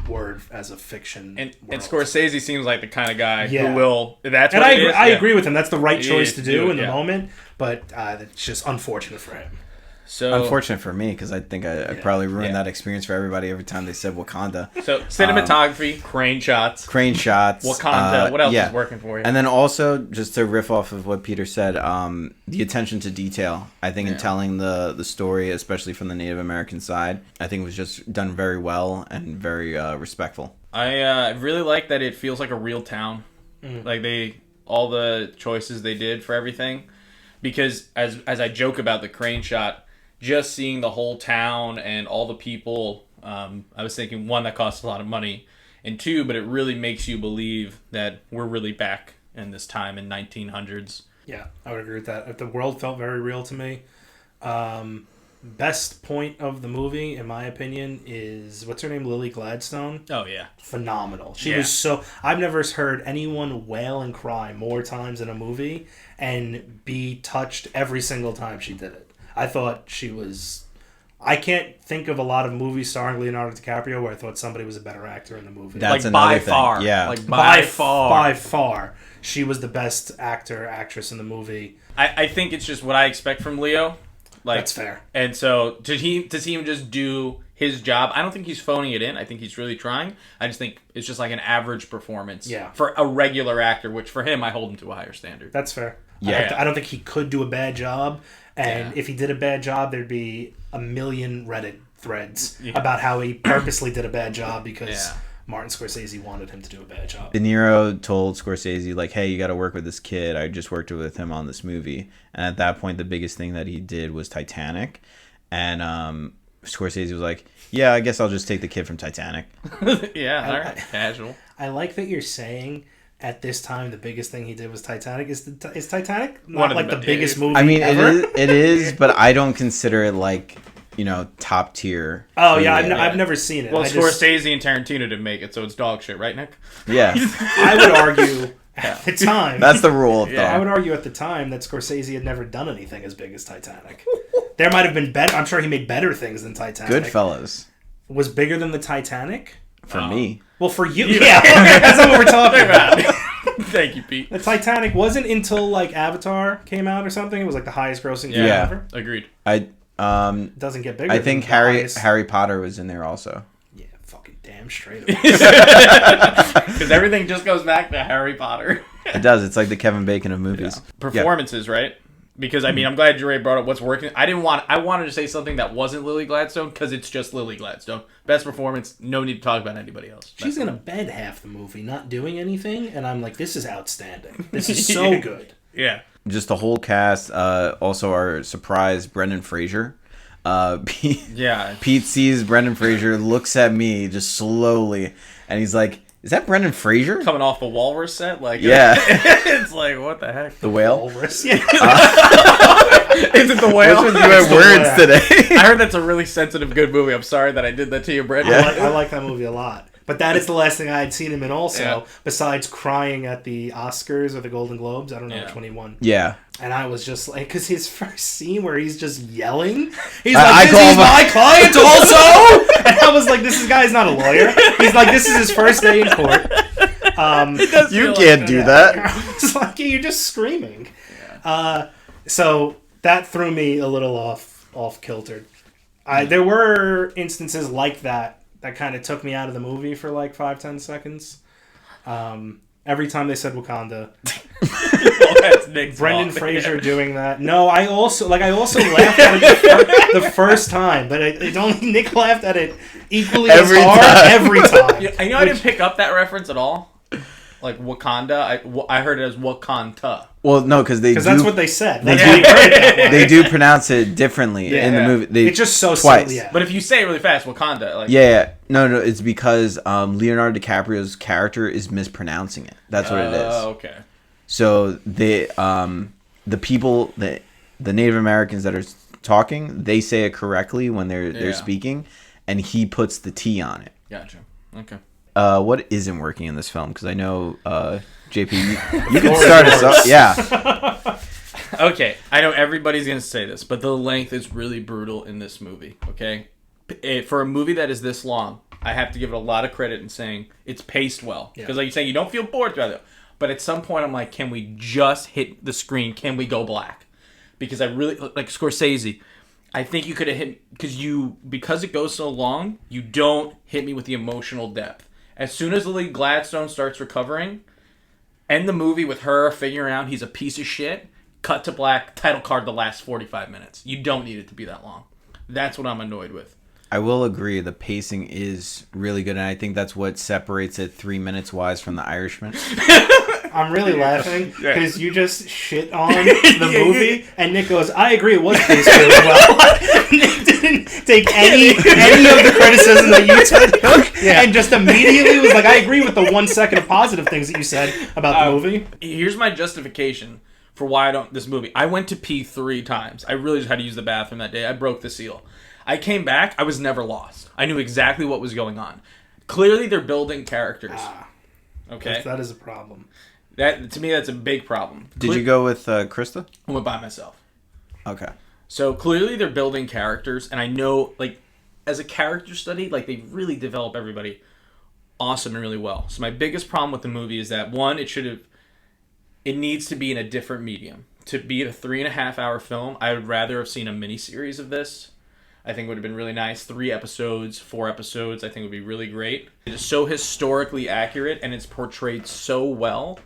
word as a fiction. And Scorsese seems like the kind of guy Yeah. who will. That's And what I agree with him. That's the right choice to do in the yeah. moment. But it's just unfortunate for him. So unfortunate for me because I think I probably ruined that experience for everybody every time they said Wakanda. So cinematography, crane shots, Wakanda. What else is working for you? And then also just to riff off of what Peter said, the attention to detail. I think in telling the story, especially from the Native American side, I think was just done very well and very respectful. I really like that it feels like a real town. Like all the choices they did for everything, because as I joke about the crane shot. Just seeing the whole town and all the people, I was thinking, one, that costs a lot of money, and two, but it really makes you believe that we're really back in this time in 1900s. Yeah, I would agree with that. The world felt very real to me. Best point of the movie, in my opinion, is, what's her name, Lily Gladstone? Oh, yeah. Phenomenal. She was so... I've never heard anyone wail and cry more times in a movie and be touched every single time she did it. I thought she was... I can't think of a lot of movies starring Leonardo DiCaprio where I thought somebody was a better actor in the movie. That's like another by thing. far. Yeah. Like by far. By far. She was the best actress in the movie. I think it's just what I expect from Leo. Like, that's fair. And so to see him just do his job, I don't think he's phoning it in. I think he's really trying. I just think it's just like an average performance for a regular actor, which for him, I hold him to a higher standard. That's fair. Yeah. I don't think he could do a bad job. And if he did a bad job, there'd be a million Reddit threads about how he purposely did a bad job because Martin Scorsese wanted him to do a bad job. De Niro told Scorsese, like, hey, you got to work with this kid. I just worked with him on this movie. And at that point, the biggest thing that he did was Titanic. And Scorsese was like, yeah, I guess I'll just take the kid from Titanic. Yeah, all right. Casual. I like that you're saying at this time, the biggest thing he did was Titanic. Is Titanic One not of like the the biggest movie I mean, ever? it is, but I don't consider it like, top tier. Oh yeah, really. I've never seen it. Well, I just- Scorsese and Tarantino didn't make it, so it's dog shit, right, Nick? Yeah, I would argue at the time. that's the rule of Yeah, I would thumb. argue at the time that Scorsese had never done anything as big as Titanic. There might have been better. I'm sure he made better things than Titanic. Goodfellas Was bigger than the Titanic. for me. Well, for you, yeah, that's not what we're talking about. Thank you, Pete. The Titanic wasn't until like Avatar came out or something. It was like the highest grossing film Yeah. ever. Agreed. It doesn't get bigger. I think than the highest- Harry Potter was in there also. Yeah, fucking damn straight. Because everything just goes back to Harry Potter. It does. It's like the Kevin Bacon of movies. Performances, right? Because I mean, I'm glad Jure brought up what's working. I wanted to say something that wasn't Lily Gladstone because it's just Lily Gladstone. Best performance. No need to talk about anybody else. She's in a bed half the movie, not doing anything, and I'm like, this is outstanding. This is so good. Yeah. Just the whole cast. Also, our surprise Brendan Fraser. Yeah. Pete sees Brendan Fraser, looks at me just slowly, and he's like, "Is that Brendan Fraser?" Coming off the Walrus set, like Yeah. it's like what the heck? The whale. Walrus. Yeah. Is it the whale? Which ones you had words today? I heard that's a really sensitive, good movie. I'm sorry that I did that to you, Brett. I like that movie a lot. But that is the last thing I had seen him in also, Yeah. besides crying at the Oscars or the Golden Globes. I don't know Yeah. which one he won. Yeah. And I was just like, because his first scene where he's just yelling, he's I like, call this is him- my client also! And I was like, this guy's not a lawyer. He's like, this is his first day in court. You can't do that. It's like, you're just screaming. So that threw me a little off kilter. There were instances like that kind of took me out of the movie for like 5-10 seconds. Every time they said Wakanda, That's Nick's Brendan fault. Fraser doing that. No, I also laughed at it the first time, but it only Nick laughed at it equally Every as hard time. every time. Yeah, I didn't pick up that reference at all. Like Wakanda, I heard it as Wakanta. Well, no, because Because that's what they said. That's do- why you heard it that way. they do pronounce it differently in the Yeah. movie. They, It's just so twice. silly. Yeah. But if you say it really fast, Wakanda, like Yeah. No, it's because Leonardo DiCaprio's character is mispronouncing it. That's what it is. Okay. So the people the Native Americans that are talking, they say it correctly when they're Yeah. speaking, and he puts the T on it. Gotcha. Okay. What isn't working in this film? Because I know JP, you can start us off. Yeah. Okay, I know everybody's going to say this, but the length is really brutal in this movie, okay? For a movie that is this long, I have to give it a lot of credit in saying it's paced well. Because like you're saying, you don't feel bored throughout it. But at some point, I'm like, can we just hit the screen? Can we go black? Because I really, like Scorsese, I think you could have hit, because it goes so long, you don't hit me with the emotional depth. As soon as Lily Gladstone starts recovering, end the movie with her figuring out he's a piece of shit, cut to black, title card the last 45 minutes. You don't need it to be that long. That's what I'm annoyed with. I will agree. The pacing is really good, and I think that's what separates it 3 minutes wise from The Irishman. I'm really laughing because you just shit on the movie, and Nick goes, "I agree, it was paced really well." Nick didn't take any of the criticism that you took, and just immediately was like, "I agree with the 1 second of positive things that you said about the movie." Here's my justification for why this movie. I went to pee 3 times. I really just had to use the bathroom that day. I broke the seal. I came back. I was never lost. I knew exactly what was going on. Clearly, they're building characters. Okay, That is a problem. that to me, that's a big problem. Did you go with Krista? I went by myself. Okay. So clearly they're building characters, and I know, like, as a character study, like, they really develop everybody awesome and really well. So my biggest problem with the movie is that, one, it needs to be in a different medium. To be a 3.5-hour film, I would rather have seen a miniseries of this. I think it would have been really nice. 3 episodes, 4 episodes, I think would be really great. It is so historically accurate, and it's portrayed so well.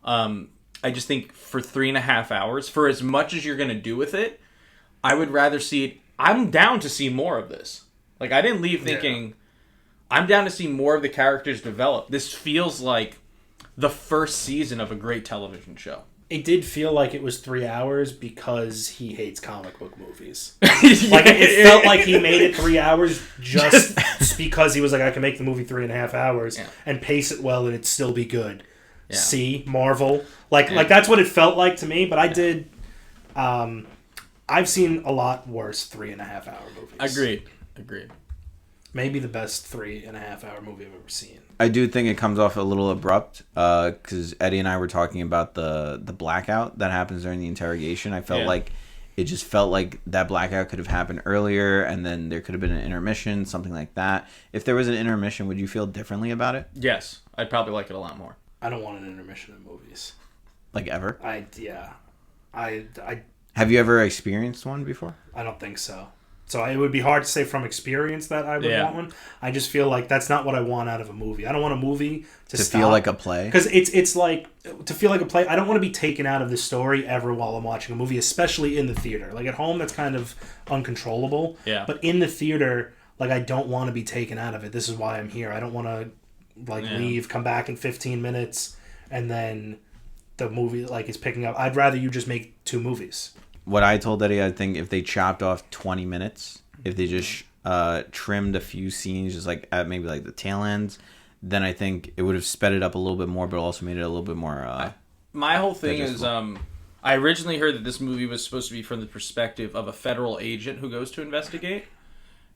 I just think for 3.5 hours, for as much as you're going to do with it, I would rather see it. I'm down to see more of this. Like, I didn't leave thinking, I'm down to see more of the characters develop. This feels like the first season of a great television show. It did feel like it was 3 hours because he hates comic book movies. Like, it felt like he made it 3 hours just because he was like, I can make the movie 3.5 hours and pace it well and it'd still be good. see Marvel. Like that's what it felt like to me. But I did. I've seen a lot worse 3.5 hour movies. Agreed. Maybe the best 3.5 hour movie I've ever seen. I do think it comes off a little abrupt because Eddie and I were talking about the blackout that happens during the interrogation. I felt like it just felt like that blackout could have happened earlier, and then there could have been an intermission, something like that. If there was an intermission, would you feel differently about it? Yes, I'd probably like it a lot more. I don't want an intermission in movies. Like ever? I Have you ever experienced one before? I don't think so. So it would be hard to say from experience that I would want one. I just feel like that's not what I want out of a movie. I don't want a movie to feel like a play. Because it's like to feel like a play. I don't want to be taken out of the story ever while I'm watching a movie, especially in the theater. Like at home, that's kind of uncontrollable. Yeah. But in the theater, like I don't want to be taken out of it. This is why I'm here. I don't want to leave, come back in 15 minutes, and then the movie is picking up. I'd rather you just make 2 movies. What I told Eddie, I think if they chopped off 20 minutes, if they just trimmed a few scenes, just at maybe the tail ends, then I think it would have sped it up a little bit more, but also made it a little bit more. My whole thing is, I originally heard that this movie was supposed to be from the perspective of a federal agent who goes to investigate,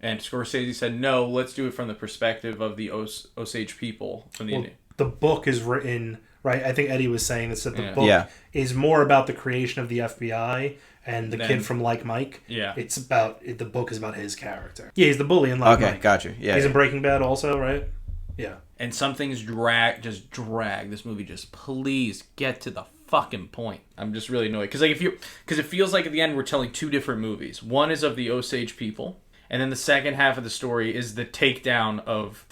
and Scorsese said, no, let's do it from the perspective of the Osage people. From the book is written, right? I think Eddie was saying this, that the book is more about the creation of the FBI and the kid from Like Mike. Yeah. It's about, the book is about his character. Yeah, he's the bully in Like Mike. Okay, gotcha. Yeah. He's in Breaking Bad also, right? Yeah. And some things drag. This movie just, please get to the fucking point. I'm just really annoyed. Because it feels like at the end we're telling 2 different movies. One is of the Osage people, and then the second half of the story is the takedown of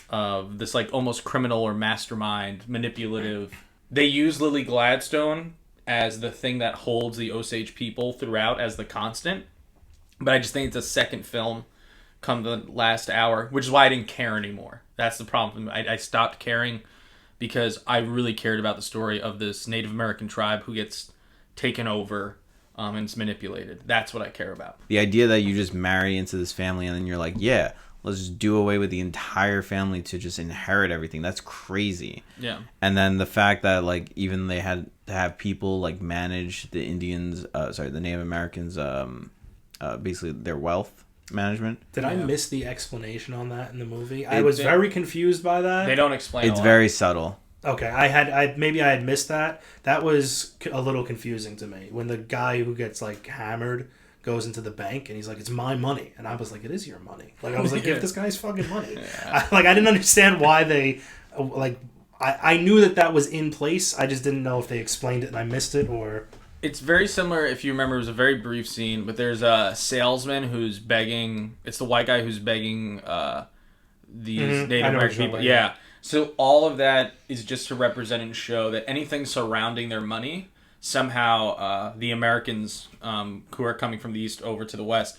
this almost criminal or mastermind, manipulative. They use Lily Gladstone as the thing that holds the Osage people throughout as the constant. But I just think it's a second film come the last hour, which is why I didn't care anymore. That's the problem. I stopped caring because I really cared about the story of this Native American tribe who gets taken over and it's manipulated. That's what I care about. The idea that you just marry into this family and then you're like, yeah, let's just do away with the entire family to just inherit everything. That's crazy. Yeah. And then the fact that even they had to have people manage the Indians, the Native Americans, basically their wealth management. Did I miss the explanation on that in the movie? I was very confused by that. They don't explain. It's very subtle. Okay, I had missed that. That was a little confusing to me when the guy who gets hammered goes into the bank and he's like, it's my money, and I was like, it is your money. I was like, give this guy's fucking money. Yeah. I didn't understand why they I knew that was in place. I just didn't know if they explained it and I missed it or. It's very similar, if you remember, it was a very brief scene, but there's a salesman who's begging, it's the white guy who's begging these Native American people. Yeah. So all of that is just to represent and show that anything surrounding their money, somehow the Americans who are coming from the East over to the West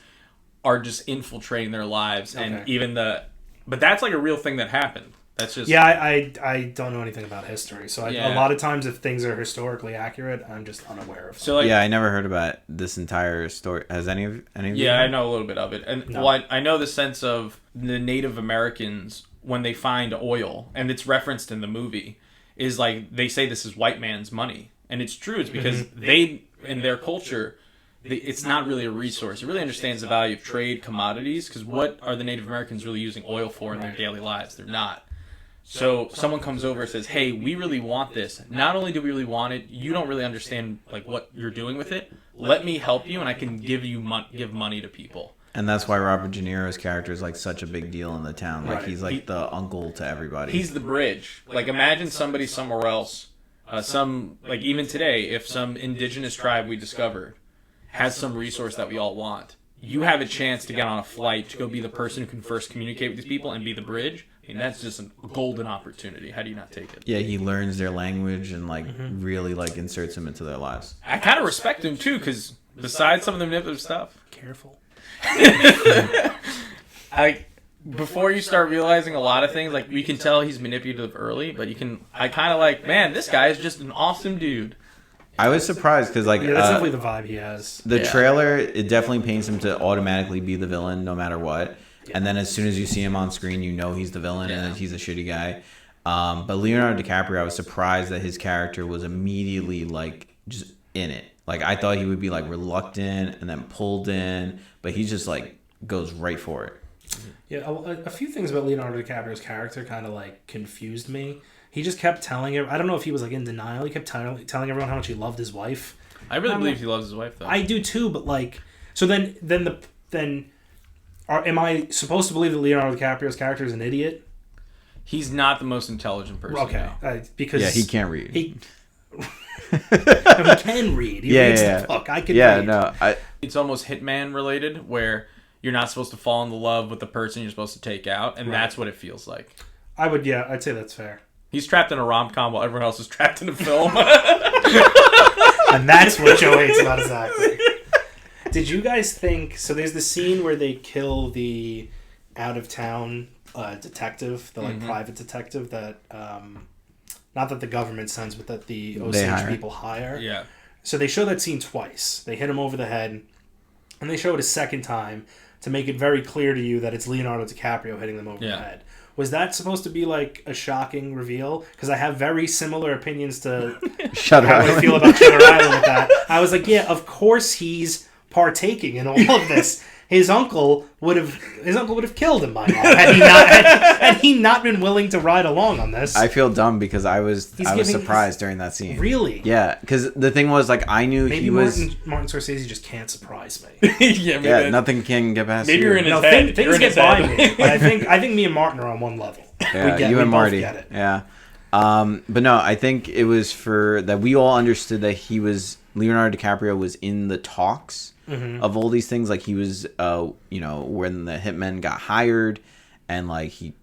are just infiltrating their lives. Okay. And even but that's a real thing that happened. That's just... Yeah, I don't know anything about history. So a lot of times if things are historically accurate, I'm just unaware of them. So I never heard about this entire story. Has any of you? Yeah, I know a little bit of it. And I know the sense of the Native Americans when they find oil, and it's referenced in the movie, is they say this is white man's money. And it's true. It's because they, in their culture, it's not really a resource. It really understands the value of trade commodities, because what are the Native Americans really using oil for in their daily lives? They're not. So someone comes over and says, hey, we really want this. Not only do we really want it, you don't really understand what you're doing with it. Let me help you, and I can give money to people. And that's why Robert De Niro's character is such a big deal in the town. He's the uncle to everybody. He's the bridge. Imagine somebody somewhere else, even today, if some indigenous tribe we discovered has some resource that we all want, you have a chance to get on a flight to go be the person who can first communicate with these people and be the bridge. I mean, that's just a golden opportunity. How do you not take it? Yeah, he learns their language and really inserts them into their lives. I kind of respect him too, because besides some of the manipulative stuff, careful. Before you start realizing a lot of things, we can tell he's manipulative early, but I kind of man, this guy is just an awesome dude. I was surprised because that's definitely the vibe he has. The trailer, it definitely paints him to automatically be the villain no matter what. And then as soon as you see him on screen, you know he's the villain and he's a shitty guy. But Leonardo DiCaprio, I was surprised that his character was immediately like just in it. Like I thought he would be like reluctant and then pulled in, but he just like goes right for it. Yeah, a few things about Leonardo DiCaprio's character kind of like confused me. He just kept telling I don't know if he was like in denial. He kept telling everyone how much he loved his wife. I really believe he loves his wife, though. I do too, but like, so then am I supposed to believe that Leonardo DiCaprio's character is an idiot? He's not the most intelligent person. Okay, No. because He can't read. He can read. He reads the book. I can read. It's almost Hitman related, where you're not supposed to fall in love with the person you're supposed to take out, and that's what it feels like. I'd say that's fair. He's trapped in a rom-com while everyone else is trapped in a film. And that's what Joe hates about his acting. Did you guys think... So there's the scene where they kill the out-of-town detective, the private detective that... not that the government sends, but that the Osage people hire. Yeah. So they show that scene twice. They hit him over the head, and they show it a second time to make it very clear to you that it's Leonardo DiCaprio hitting them over the head. Was that supposed to be like a shocking reveal? Because I have very similar opinions to Shutter how Island. I feel about Shutter Island with that. I was like, yeah, of course he's partaking in all of this. His uncle would have killed him by now had he not been willing to ride along on this. I feel dumb because I was surprised during that scene. Really? Yeah, because the thing was like I knew maybe he was. Martin Scorsese just can't surprise me. Yeah, nothing can get past. Maybe you. you're in his head. Things get by me. But I think me and Martin are on one level. Yeah, we and Marty. both get it. Yeah. But no, I think it was for that we all understood that Leonardo DiCaprio was in the talks of all these things. Like he was, when the hitmen got hired and like he,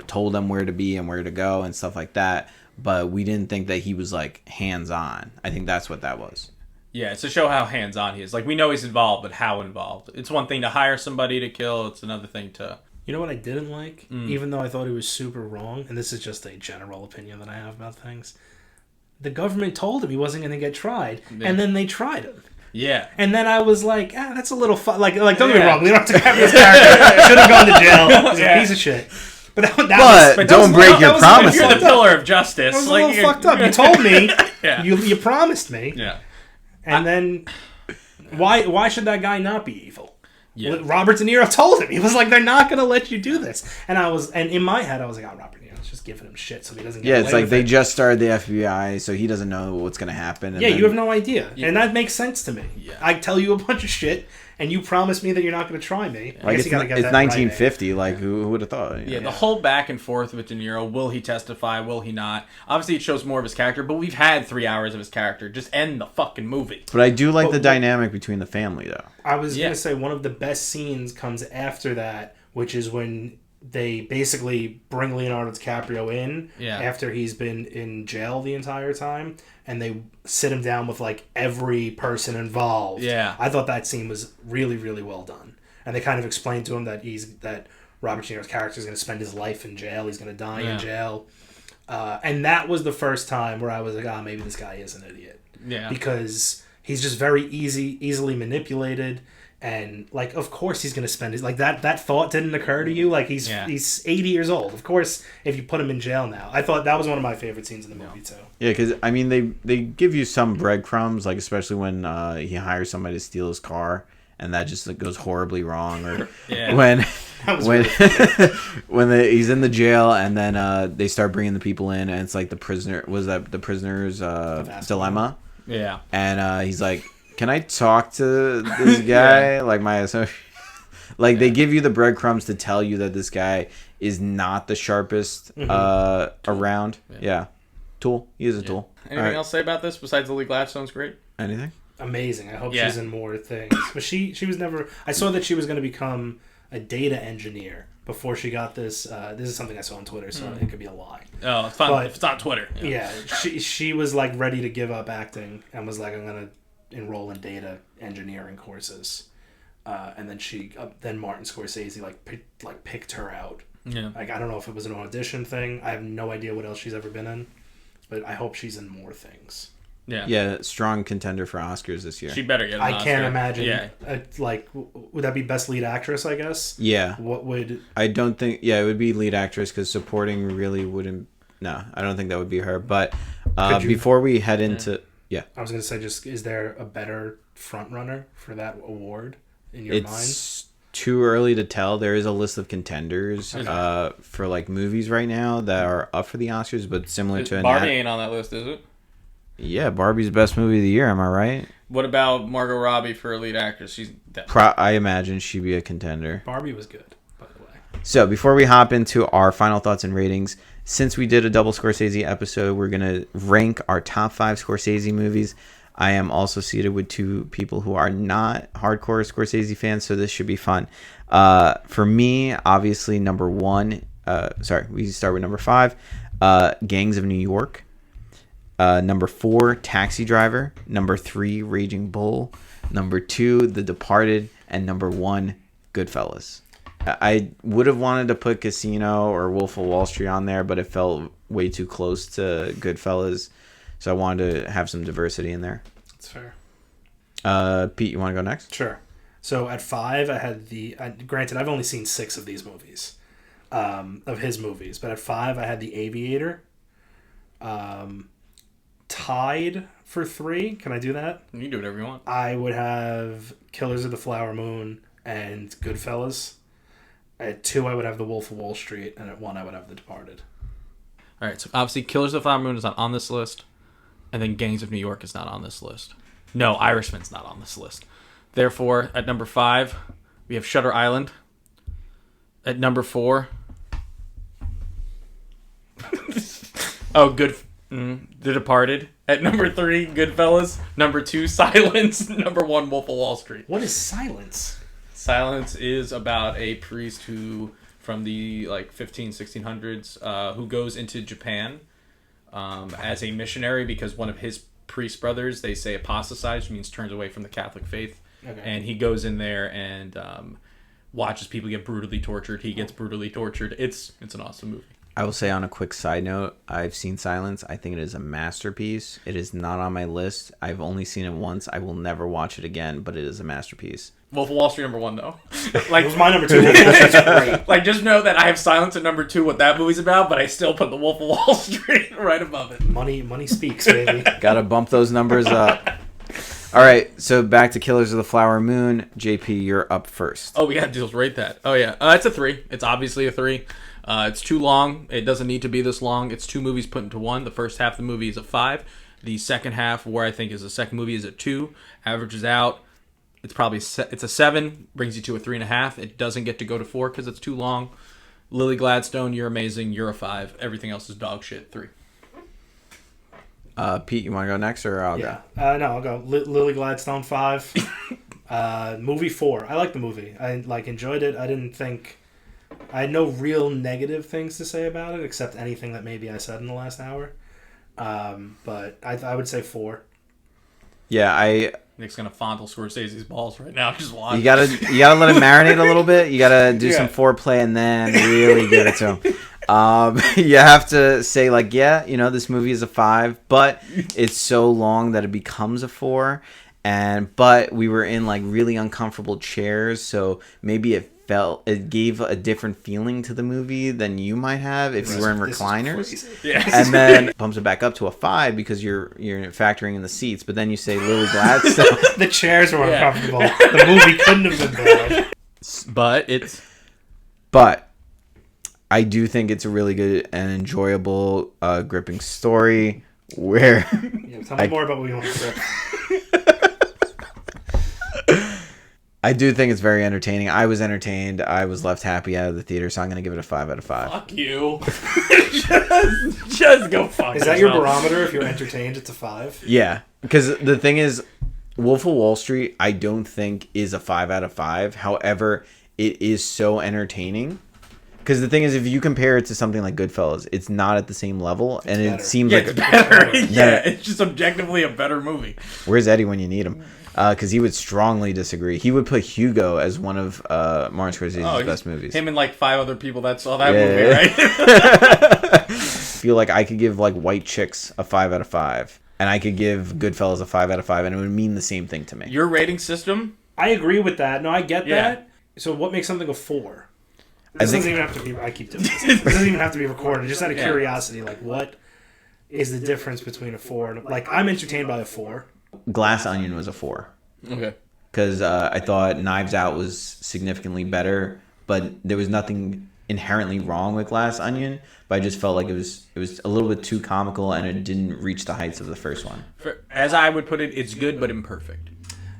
told them where to be and where to go and stuff like that. But we didn't think that he was like hands-on. I think that's what that was. Yeah, it's to show how hands-on he is. Like we know he's involved, but how involved? It's one thing to hire somebody to kill. It's another thing to... You know what I didn't like? Even though I thought he was super wrong, and this is just a general opinion that I have about things, the government told him he wasn't going to get tried, and then they tried him. Yeah. And then I was like, that's a little fun. Like don't get me wrong, Leonardo DiCaprio's character should have gone to jail. He's a piece of shit. But don't break your promises. You're the pillar of justice. That was a little fucked up. You told me. Yeah. You promised me. Yeah. And then why should that guy not be evil? Yeah. Robert De Niro told him. He was like, they're not going to let you do this. And in my head, I was like, Robert De Niro's just giving him shit so he doesn't get away it's like with they it. just started the FBI, so he doesn't know what's going to happen. And you have no idea. Yeah. And that makes sense to me. Yeah. I tell you a bunch of shit, and you promise me that you're not going to try me. Like guess you gotta get it's that 1950. Like who would have thought? Yeah, the whole back and forth with De Niro. Will he testify? Will he not? Obviously, it shows more of his character, but we've had 3 hours of his character. Just end the fucking movie. But I do like the dynamic between the family, though. I was going to say one of the best scenes comes after that, which is when they basically bring Leonardo DiCaprio in after he's been in jail the entire time, and they sit him down with like every person involved. Yeah. I thought that scene was really, really well done. And they kind of explained to him that Robert De Niro's character is going to spend his life in jail. He's going to die in jail. And that was the first time where I was like, maybe this guy is an idiot. Yeah. Because he's just very easily manipulated. And like, of course he's gonna spend his that thought didn't occur to you. Like he's 80 years old. Of course, if you put him in jail now, I thought that was one of my favorite scenes in the movie too. Yeah, because I mean they give you some breadcrumbs, like especially when he hires somebody to steal his car, and that just goes horribly wrong, or when he's in the jail and then they start bringing the people in, and it's like the prisoner's dilemma. Yeah, and he's like, can I talk to this guy? Like my associate. Like they give you the breadcrumbs to tell you that this guy is not the sharpest around. Yeah. Tool. He is a tool. Anything else to say about this besides Lily Gladstone's great? Anything? Amazing. I hope she's in more things. But she was never... I saw that she was going to become a data engineer before she got this. This is something I saw on Twitter, so it could be a lie. Oh, it's fun. But, if it's on Twitter. Yeah, she was like ready to give up acting and was like, I'm going to enroll in data engineering courses, and then Martin Scorsese picked her out. Yeah, like I don't know if it was an audition thing. I have no idea what else she's ever been in, but I hope she's in more things. Yeah, strong contender for Oscars this year. She better get an Oscar. Can't imagine. Yeah, would that be best lead actress? I guess. Yeah. What would? I don't think. Yeah, it would be lead actress because supporting really wouldn't. No, I don't think that would be her. But Could you- before we head into I was going to say, just is there a better front runner for that award in your mind? it's too early to tell. There is a list of contenders for like movies right now that are up for the Oscars, but similar to Barbie ain't on that list, is it? Yeah, Barbie's best movie of the year. Am I right? What about Margot Robbie for lead actress? She's I imagine she'd be a contender. Barbie was good, by the way. So before we hop into our final thoughts and ratings, since we did a double Scorsese episode, we're gonna rank our top 5 Scorsese movies. I am also seated with 2 people who are not hardcore Scorsese fans, so this should be fun. For me, obviously, number 1. We start with number 5. Gangs of New York. Number 4, Taxi Driver. Number 3, Raging Bull. Number 2, The Departed. And number 1, Goodfellas. I would have wanted to put Casino or Wolf of Wall Street on there, but it felt way too close to Goodfellas. So I wanted to have some diversity in there. That's fair. Pete, you want to go next? Sure. So at 5, I had granted, I've only seen 6 of these movies, of his movies. But at 5, I had The Aviator. Tied for 3. Can I do that? You can do whatever you want. I would have Killers of the Flower Moon and Goodfellas. At 2, I would have The Wolf of Wall Street. And at 1, I would have The Departed. All right, so obviously Killers of the Flower Moon is not on this list, and then Gangs of New York is not on this list. No, Irishman's not on this list. Therefore, at number 5, we have Shutter Island. At number 4, The Departed. At number 3, Goodfellas. Number 2, Silence. Number 1, Wolf of Wall Street. What is Silence? Silence is about a priest who, from the 1600s, who goes into Japan as a missionary because one of his priest brothers, they say, apostatized, which means turns away from the Catholic faith. Okay. And he goes in there and watches people get brutally tortured. He gets brutally tortured. It's an awesome movie. I will say on a quick side note, I've seen Silence. I think it is a masterpiece. It is not on my list. I've only seen it once. I will never watch it again, but it is a masterpiece. Wolf of Wall Street number 1 though. It was my number 2. Great. Like, just know that I have Silence at number 2, what that movie's about, but I still put The Wolf of Wall Street right above it. Money speaks, baby. Gotta bump those numbers up. All right, so back to Killers of the Flower Moon. JP, you're up first. Oh, we gotta just rate that. Oh yeah, it's a 3. It's obviously a 3. It's too long. It doesn't need to be this long. It's 2 movies put into one. The first half of the movie is a 5. The second half, where I think is the second movie, is a 2. Averages out. It's probably it's a 7. Brings you to a 3.5. It doesn't get to go to 4 because it's too long. Lily Gladstone, you're amazing. You're a 5. Everything else is dog shit. 3. Pete, you want to go next or I'll go? No, I'll go. Lily Gladstone 5. Movie 4. I like the movie. I enjoyed it. I had no real negative things to say about it, except anything that maybe I said in the last hour. But I would say 4. Yeah, Nick's gonna fondle Scorsese's balls right now. Just watch. you gotta let it marinate a little bit. You gotta do some foreplay and then really give it to him. You have to say this movie is a 5, but it's so long that it becomes a 4. But we were in really uncomfortable chairs, so maybe it gave a different feeling to the movie than you might have if you were in recliners. Yeah. And then bumps it back up to a 5 because you're factoring in the seats. But then you say Lily Gladstone. The chairs were uncomfortable. The movie couldn't have been bad. But I do think it's a really good and enjoyable, gripping story where... Tell me more about what you want to say. I do think it's very entertaining. I was entertained. I was left happy out of the theater, so I'm going to give it a 5 out of 5. Fuck you. just go fuck Is that your barometer? If you're entertained, it's a 5? Yeah, because the thing is, Wolf of Wall Street, I don't think is a 5 out of 5. However, it is so entertaining. Because the thing is, if you compare it to something like Goodfellas, it's not at the same level, and it seems like it's better. It's just objectively a better movie. Where's Eddie when you need him? Because he would strongly disagree. He would put Hugo as one of Martin Scorsese's best movies. Him and 5 other people that saw that movie, right? I feel like I could give White Chicks a 5 out of 5, and I could give Goodfellas a 5 out of 5, and it would mean the same thing to me. Your rating system? I agree with that. No, I get that. So what makes something a 4? This doesn't even have to be. I keep doing this. This doesn't even have to be recorded. Just out of curiosity, like, what is the difference between a 4 and like? I'm entertained by a 4. Glass Onion was a 4. Okay. Because I thought Knives Out was significantly better, but there was nothing inherently wrong with Glass Onion. But I just felt like it was a little bit too comical, and it didn't reach the heights of the first one. As I would put it, it's good but imperfect.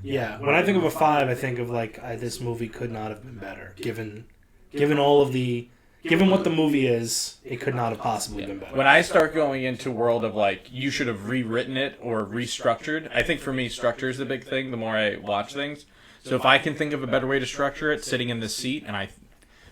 Yeah, when I think of a 5, I think of like this movie could not have been better. Given all of the, given what the movie is, it could not have possibly been better. When I start going into world of like, you should have rewritten it or restructured, I think for me, structure is the big thing the more I watch things. So if I can think of a better way to structure it, sitting in this seat, and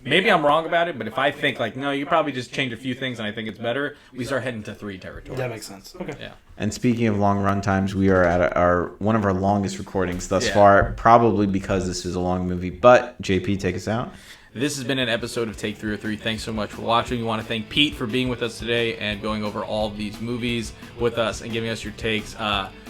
maybe I'm wrong about it, but if I think like, no, you probably just change a few things and I think it's better, we start heading to 3 territory. That makes sense. Okay. Yeah. And speaking of long run times, we are at one of our longest recordings thus far, probably because this is a long movie. But JP, take us out. This has been an episode of Take 303. Thanks so much for watching. We want to thank Pete for being with us today and going over all of these movies with us and giving us your takes.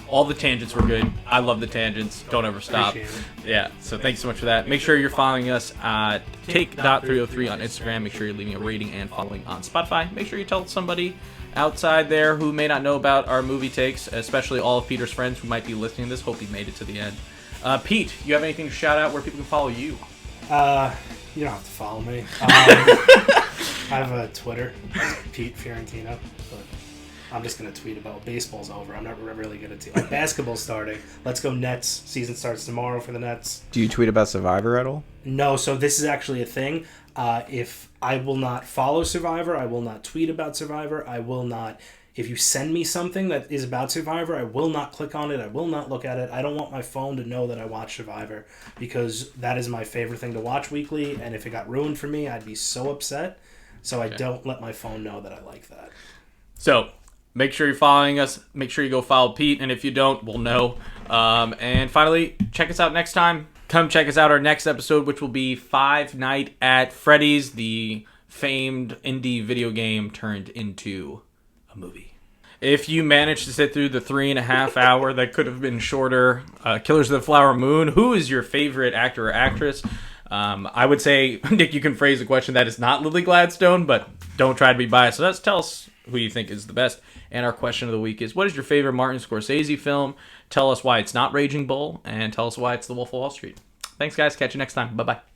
All the tangents were good. I love the tangents. Don't ever stop. Yeah, so thanks so much for that. Make sure you're following us at Take.303 on Instagram. Make sure you're leaving a rating and following on Spotify. Make sure you tell somebody outside there who may not know about our movie takes, especially all of Peter's friends who might be listening to this. Hope he made it to the end. Pete, you have anything to shout out where people can follow you? You don't have to follow me. I have a Twitter, Pete Fiorentino, but I'm just going to tweet about baseball's over. I'm not really going to like basketball's starting. Let's go Nets. Season starts tomorrow for the Nets. Do you tweet about Survivor at all? No, so this is actually a thing. If I will not follow Survivor, I will not tweet about Survivor. I will not. If you send me something that is about Survivor, I will not click on it. I will not look at it. I don't want my phone to know that I watch Survivor because that is my favorite thing to watch weekly. And if it got ruined for me, I'd be so upset. So I don't let my phone know that I like that. So make sure you're following us. Make sure you go follow Pete. And if you don't, we'll know. And finally, check us out next time. Come check us out our next episode, which will be Five Nights at Freddy's, the famed indie video game turned into a movie. If you managed to sit through the 3.5 hour that could have been shorter, Killers of the Flower Moon, who is your favorite actor or actress? I would say, Nick, you can phrase the question that is not Lily Gladstone, but don't try to be biased. So tell us who you think is the best. And our question of the week is, what is your favorite Martin Scorsese film? Tell us why it's not Raging Bull, and tell us why it's The Wolf of Wall Street. Thanks, guys. Catch you next time. Bye-bye.